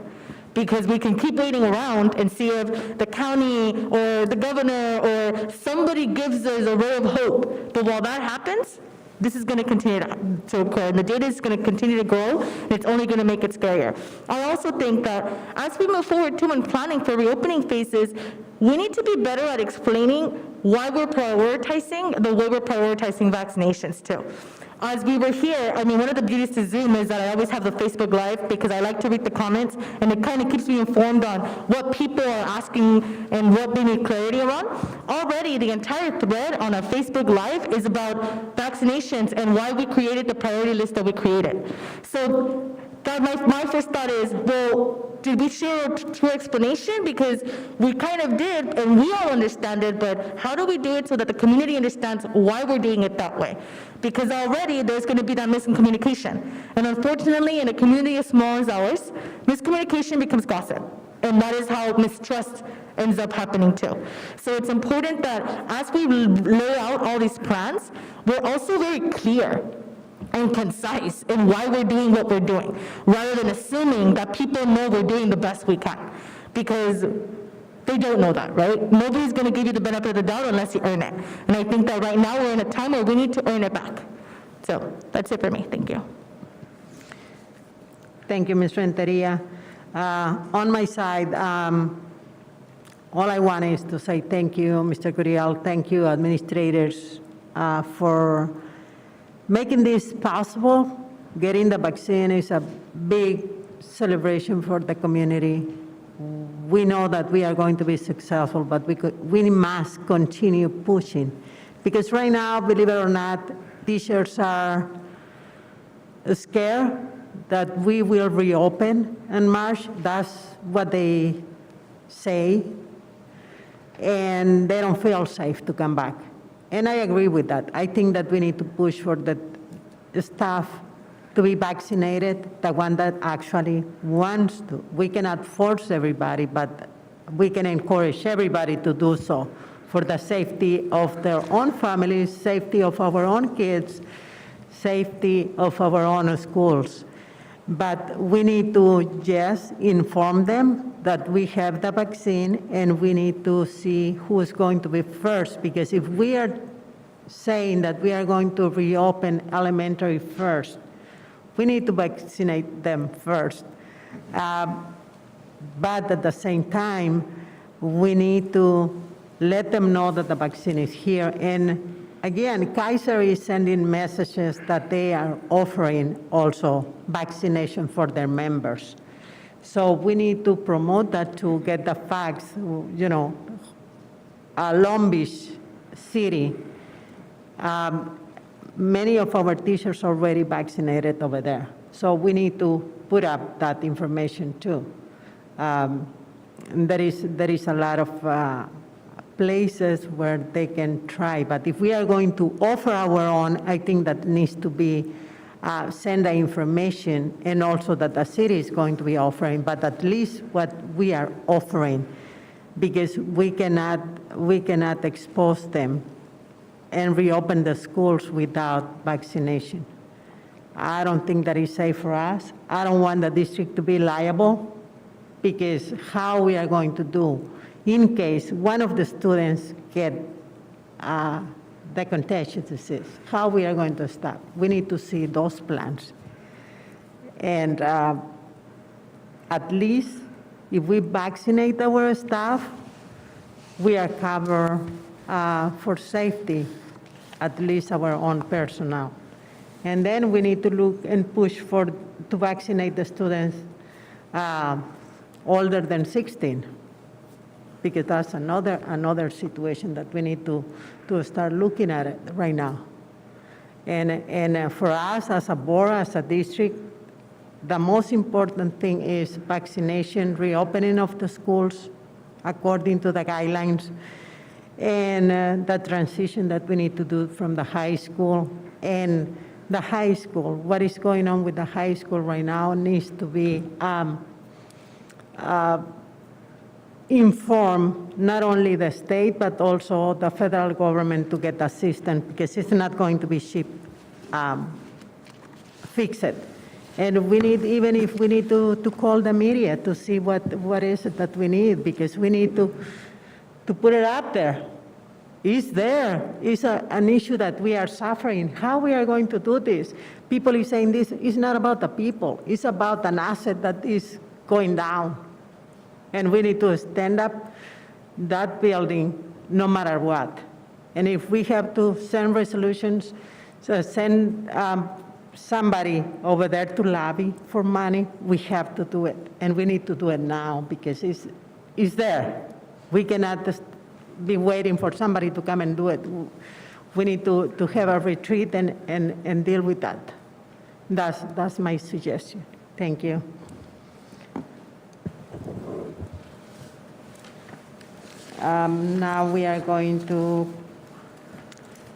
because we can keep waiting around and see if the county or the governor or somebody gives us a ray of hope. But while that happens, this is going to continue to occur, and the data is going to continue to grow, and it's only going to make it scarier. I also think that as we move forward too in planning for reopening phases, we need to be better at explaining why we're prioritizing the way we're prioritizing vaccinations too. As we were here, I mean, one of the beauties to Zoom is that I always have the Facebook Live because I like to read the comments, and it kind of keeps me informed on what people are asking and what they need clarity around. Already, the entire thread on our Facebook Live is about vaccinations and why we created the priority list that we created. So that my first thought is, well, did we share a true explanation? Because we kind of did, and we all understand it, but how do we do it so that the community understands why we're doing it that way? Because already there's going to be that missing communication. And unfortunately, in a community as small as ours, miscommunication becomes gossip. And that is how mistrust ends up happening too. So it's important that as we lay out all these plans, we're also very clear and concise in why we're doing what we're doing, rather than assuming that people know we're doing the best we can, because they don't know that, right? Nobody's going to give you the benefit of the doubt unless you earn it. And I think that right now we're in a time where we need to earn it back. So that's it for me. Thank you. Thank you, Ms. Renteria. On my side, all I want is to say thank you, Mr. Curiel. Thank you, administrators, for making this possible. Getting the vaccine is a big celebration for the community. We know that we are going to be successful, but we must continue pushing. Because right now, believe it or not, teachers are scared that we will reopen in March. That's what they say. And they don't feel safe to come back. And I agree with that. I think that we need to push for the staff to be vaccinated, the one that actually wants to. We cannot force everybody, but we can encourage everybody to do so for the safety of their own families, safety of our own kids, safety of our own schools. But we need to just inform them that we have the vaccine, and we need to see who is going to be first, because if we are saying that we are going to reopen elementary first, we need to vaccinate them first. But at the same time, we need to let them know that the vaccine is here. And again, Kaiser is sending messages that they are offering also vaccination for their members. So we need to promote that to get the facts. You know, Long Beach City, many of our teachers are already vaccinated over there. So we need to put up that information too. There is a lot of places where they can try, but if we are going to offer our own, I think that needs to be send the information, and also that the city is going to be offering, but at least what we are offering, because we cannot expose them and reopen the schools without vaccination. I don't think that is safe for us. I don't want the district to be liable, because how we are going to do in case one of the students get the contagious disease, how we are going to stop. We need to see those plans. And at least if we vaccinate our staff, we are covered for safety, at least our own personnel. And then we need to look and push to vaccinate the students older than 16, because that's another situation that we need to start looking at it right now. And for us as a board, as a district, the most important thing is vaccination, reopening of the schools according to the guidelines, and the transition that we need to do from the high school. And the high school, what is going on with the high school right now needs to be inform not only the state, but also the federal government to get assistance, because it's not going to be cheap, fix it. And we need, even if we need to call the media to see what is it that we need, because we need to put it up there. It's there. It's an issue that we are suffering. How we are going to do this? People are saying this is not about the people. It's about an asset that is going down. And we need to stand up that building no matter what. And if we have to send resolutions, so send somebody over there to lobby for money, we have to do it. And we need to do it now because it's there. We cannot just be waiting for somebody to come and do it. We need to have a retreat and deal with that. That's my suggestion. Thank you. Now we are going to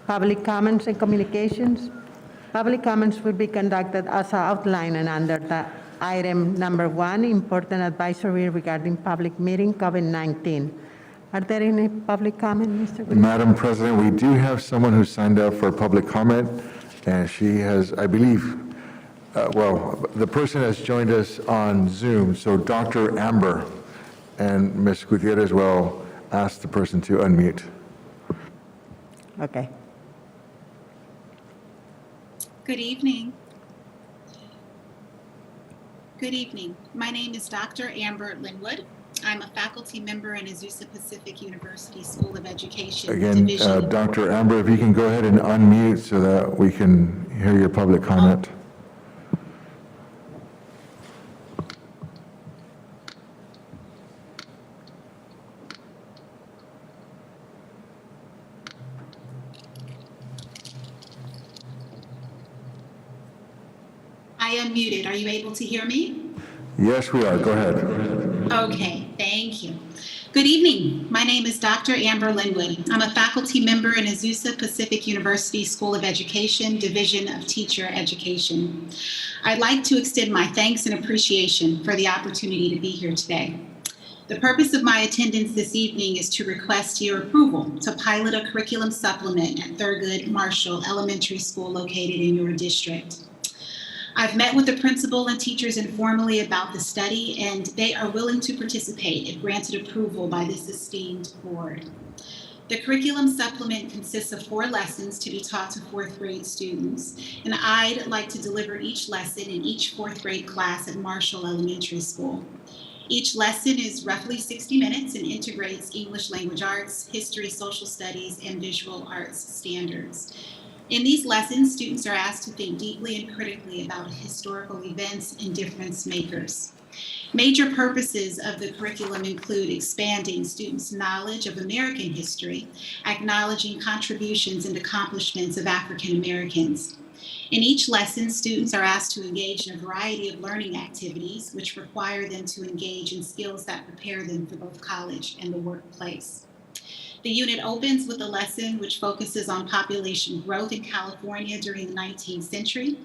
public comments and communications. Public comments will be conducted as outlined and under the item number 1, important advisory regarding public meeting COVID-19. Are there any public comment, Mr. Green? Madam President, we do have someone who signed up for public comment, and she has, I believe, the person has joined us on Zoom, so Dr. Amber and Ms. Gutierrez will ask the person to unmute. Okay. Good evening. Good evening. My name is Dr. Amber Lynwood. I'm a faculty member in Azusa Pacific University School of Education. Again, Dr. Amber, if you can go ahead and unmute so that we can hear your public comment. I unmuted. Are you able to hear me? Yes, we are. Go ahead. Okay, thank you. Good evening. My name is Dr. Amber Lynwood. I'm a faculty member in Azusa Pacific University School of Education, Division of Teacher Education. I'd like to extend my thanks and appreciation for the opportunity to be here today. The purpose of my attendance this evening is to request your approval to pilot a curriculum supplement at Thurgood Marshall Elementary School located in your district. I've met with the principal and teachers informally about the study, and they are willing to participate if granted approval by this esteemed board. The curriculum supplement consists of 4 lessons to be taught to 4th grade students, and I'd like to deliver each lesson in each 4th grade class at Marshall Elementary School. Each lesson is roughly 60 minutes and integrates English language arts, history, social studies, and visual arts standards. In these lessons, students are asked to think deeply and critically about historical events and difference makers. Major purposes of the curriculum include expanding students' knowledge of American history, acknowledging contributions and accomplishments of African Americans. In each lesson, students are asked to engage in a variety of learning activities, which require them to engage in skills that prepare them for both college and the workplace. The unit opens with a lesson which focuses on population growth in California during the 19th century,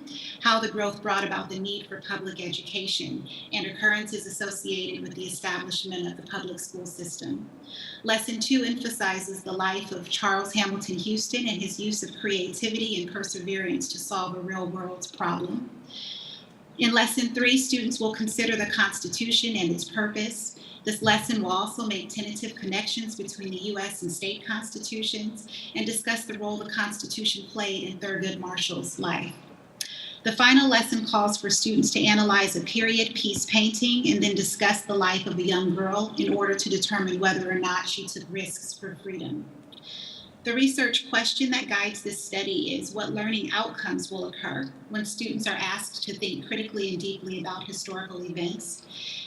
how the growth brought about the need for public education, and occurrences associated with the establishment of the public school system. Lesson 2 emphasizes the life of Charles Hamilton Houston and his use of creativity and perseverance to solve a real-world problem. In Lesson 3, students will consider the Constitution and its purpose. This lesson will also make tentative connections between the U.S. and state constitutions and discuss the role the Constitution played in Thurgood Marshall's life. The final lesson calls for students to analyze a period piece painting and then discuss the life of a young girl in order to determine whether or not she took risks for freedom. The research question that guides this study is what learning outcomes will occur when students are asked to think critically and deeply about historical events.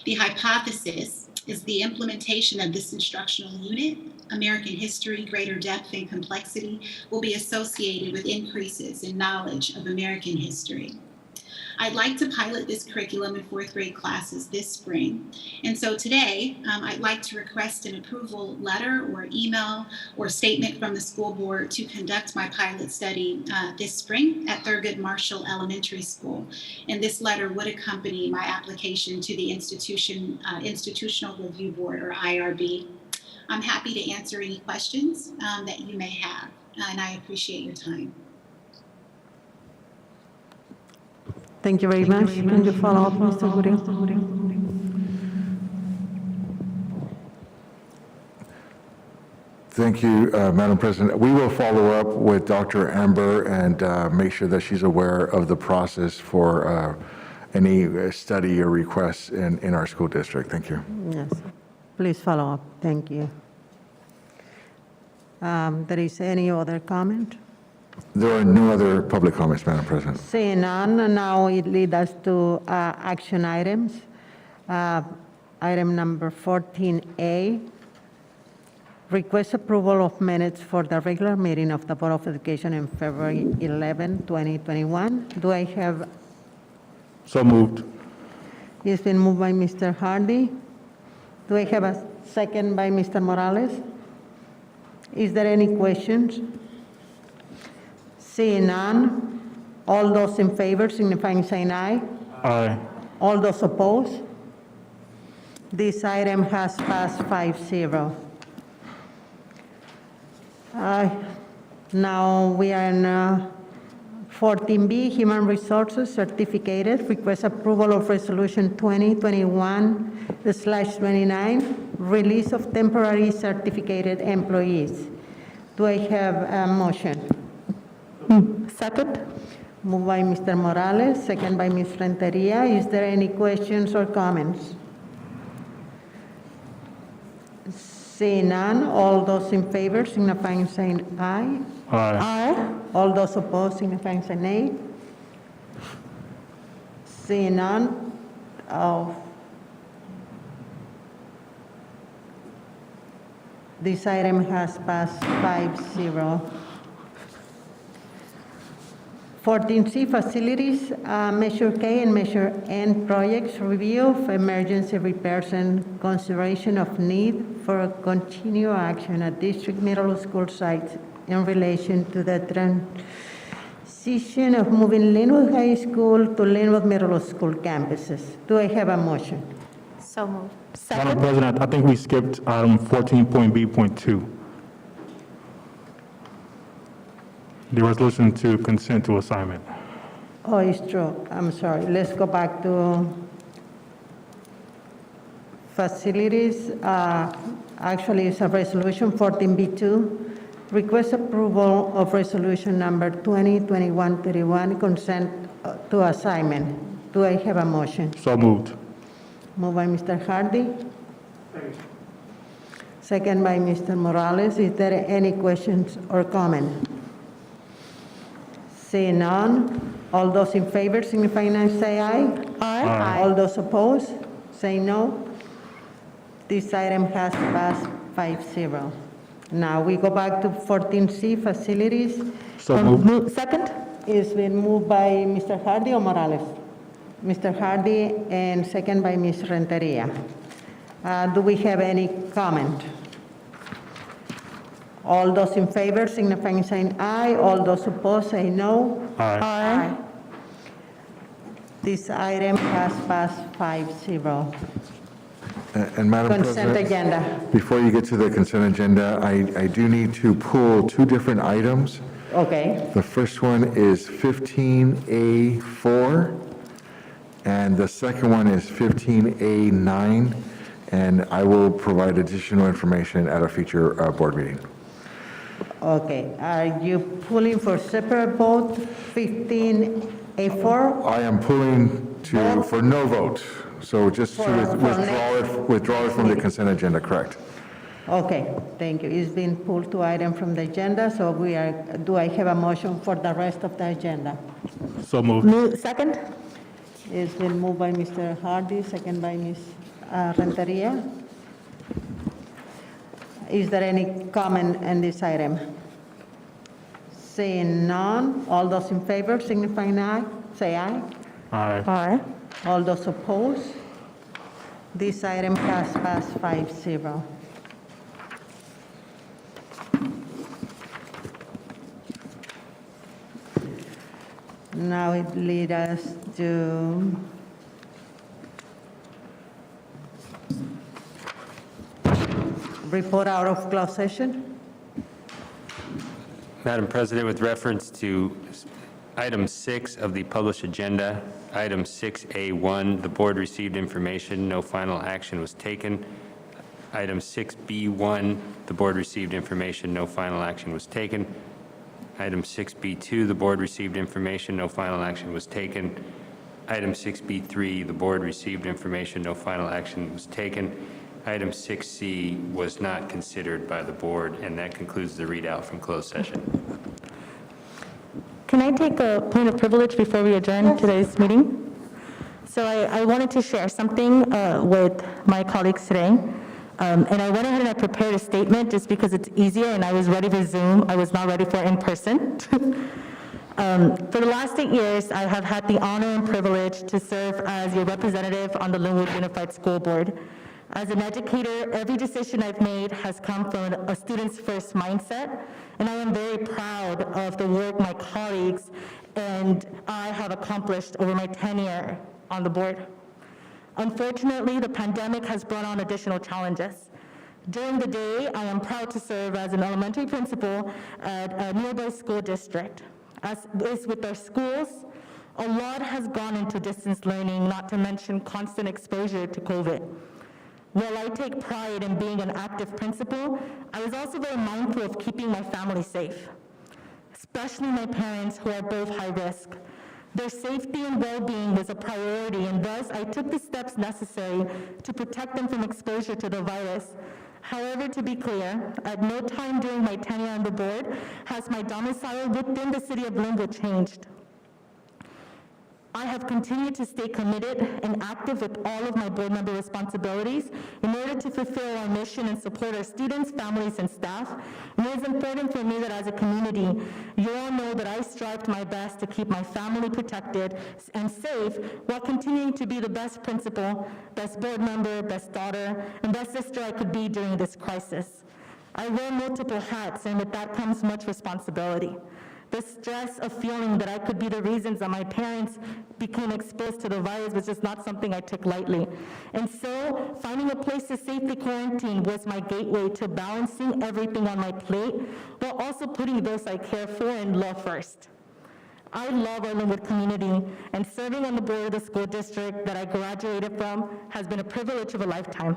The hypothesis is the implementation of this instructional unit, American history, greater depth and complexity, will be associated with increases in knowledge of American history. I'd like to pilot this curriculum in 4th grade classes this spring. And so today, I'd like to request an approval letter or email or statement from the school board to conduct my pilot study this spring at Thurgood Marshall Elementary School. And this letter would accompany my application to the Institutional Review Board, or IRB. I'm happy to answer any questions that you may have, and I appreciate your time. Thank you very much. Can you follow up, Mr. Gurria? Thank you, Madam President. We will follow up with Dr. Amber and make sure that she's aware of the process for any study or requests in our school district. Thank you. Yes, please follow up. Thank you. There is any other comment? There are no other public comments, Madam President. Seeing none, now it leads us to action items. Item number 14A, request approval of minutes for the regular meeting of the Board of Education in February 11, 2021. Do I have? So moved. It's been moved by Mr. Hardy. Do I have a second by Mr. Morales? Is there any questions? Seeing none, all those in favor signifying saying aye. Aye. All those opposed? This item has passed 5-0. Now we are in 14B, Human Resources Certificated, request approval of Resolution 2021/29, release of temporary certificated employees. Do I have a motion? Second? Moved by Mr. Morales, second by Ms. Renteria. Is there any questions or comments? Seeing none, all those in favor signifying saying aye. Aye. Aye. All those opposed signifying saying nay. Seeing none, this item has passed 5-0. 14C, Facilities, Measure K and Measure N projects, review of emergency repairs and consideration of need for continued action at district middle school sites in relation to the transition of moving Lynwood High School to Lynwood Middle School campuses. Do I have a motion? So moved. Madam President, I think we skipped item 14.B.2. The resolution to consent to assignment. Oh, it's true. I'm sorry. Let's go back to facilities. Actually, it's a resolution 14B2. Request approval of resolution number 2021-31, consent to assignment. Do I have a motion? So moved. Moved by Mr. Hardy. Second by Mr. Morales. Is there any questions or comment? Seeing none, all those in favor signify by say aye. Aye. All those opposed, say no. This item has passed 5-0. Now we go back to 14C, Facilities. So moved. Second? It's been moved by Mr. Hardy or Morales? Mr. Hardy, and second by Ms. Renteria. Do we have any comment? All those in favor signifying saying aye. All those opposed say no. Aye. Aye. This item has passed 5-0. And Madam Consent President, agenda. before you get to the consent agenda, I do need to pull two different items. Okay. The first one is 15A4, and the second one is 15A9, and I will provide additional information at a future board meeting. Okay. Are you pulling for separate vote 15A4? I am pulling for no vote, so just to withdraw it from the consent agenda, correct? Okay, thank you. It's been pulled to item from the agenda, so do I have a motion for the rest of the agenda? So moved. Second? It's been moved by Mr. Hardy, second by Ms. Renteria. Is there any comment on this item? Seeing none, all those in favor signifying aye, say aye. Aye. Aye. All those opposed? This item has passed 5-0. Now it leads us to report out of closed session. Madam President, with reference to Item 6 of the published agenda, item 6A1, the board received information, no final action was taken. Item 6B1, the board received information, no final action was taken. Item 6B2, the board received information, no final action was taken. Item 6B3, the board received information, no final action was taken. Item 6C was not considered by the board, and that concludes the readout from closed session. Can I take a point of privilege before we adjourn today's meeting? So I wanted to share something with my colleagues today. And I went ahead and I prepared a statement just because it's easier, and I was ready for Zoom. I was not ready for in person. For the last 8 years, I have had the honor and privilege to serve as your representative on the Lynwood Unified School Board. As an educator, every decision I've made has come from a student's first mindset, and I am very proud of the work my colleagues and I have accomplished over my tenure on the board. Unfortunately, the pandemic has brought on additional challenges. During the day, I am proud to serve as an elementary principal at a nearby school district. As is with our schools, a lot has gone into distance learning, not to mention constant exposure to COVID. While I take pride in being an active principal, I was also very mindful of keeping my family safe, especially my parents who are both high risk. Their safety and well-being was a priority, and thus I took the steps necessary to protect them from exposure to the virus. However, to be clear, at no time during my tenure on the board has my domicile within the city of Lynwood changed. I have continued to stay committed and active with all of my board member responsibilities in order to fulfill our mission and support our students, families, and staff. And it is important for me that as a community, you all know that I strived my best to keep my family protected and safe while continuing to be the best principal, best board member, best daughter, and best sister I could be during this crisis. I wear multiple hats, and with that comes much responsibility. The stress of feeling that I could be the reasons that my parents became exposed to the virus was just not something I took lightly. And so finding a place to safely quarantine was my gateway to balancing everything on my plate while also putting those I care for and love first. I love our Lynwood community, and serving on the board of the school district that I graduated from has been a privilege of a lifetime.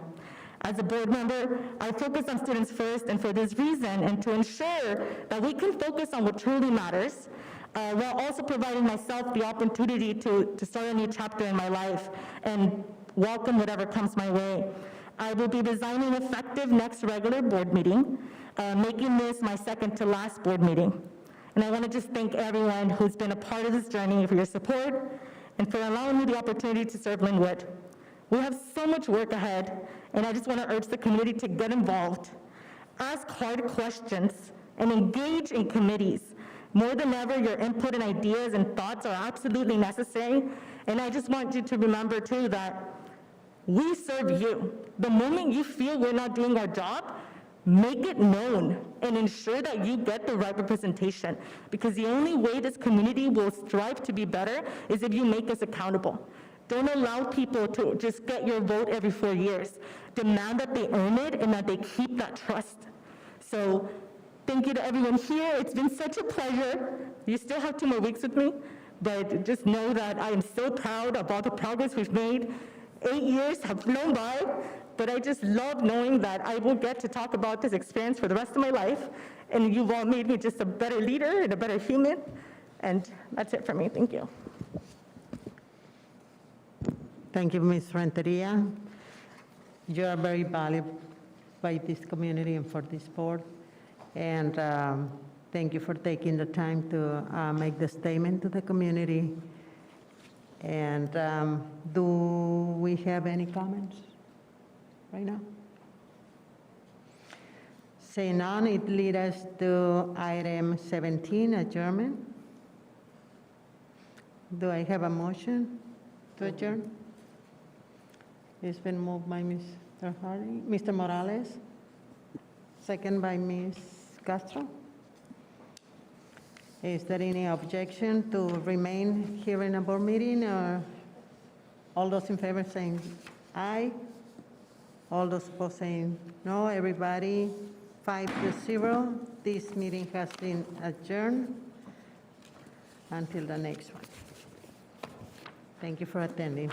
As a board member, I focus on students first, and for this reason, and to ensure that we can focus on what truly matters, while also providing myself the opportunity to start a new chapter in my life and welcome whatever comes my way. I will be resigning effective next regular board meeting, making this my second to last board meeting. And I want to just thank everyone who's been a part of this journey for your support and for allowing me the opportunity to serve Lynwood. We have so much work ahead, and I just want to urge the community to get involved, ask hard questions, and engage in committees. More than ever, your input and ideas and thoughts are absolutely necessary, and I just want you to remember, too, that we serve you. The moment you feel we're not doing our job, make it known and ensure that you get the right representation, because the only way this community will strive to be better is if you make us accountable. Don't allow people to just get your vote every 4 years. Demand that they earn it and that they keep that trust. So thank you to everyone here. It's been such a pleasure. You still have 2 more weeks with me, but just know that I am so proud of all the progress we've made. 8 years have flown by, but I just love knowing that I will get to talk about this experience for the rest of my life, and you've all made me just a better leader and a better human, and that's it for me. Thank you. Thank you, Ms. Renteria. You are very valued by this community and for this board. And thank you for taking the time to make the statement to the community. And do we have any comments right now? Saying none, it leads us to item 17, adjournment. Do I have a motion to adjourn? It's been moved by Mr. Hardy, Mr. Morales, second by Ms. Castro. Is there any objection to remain here in a board meeting, or all those in favor saying aye? All those opposed saying no? Everybody 5-0. This meeting has been adjourned. until the next one. Thank you for attending.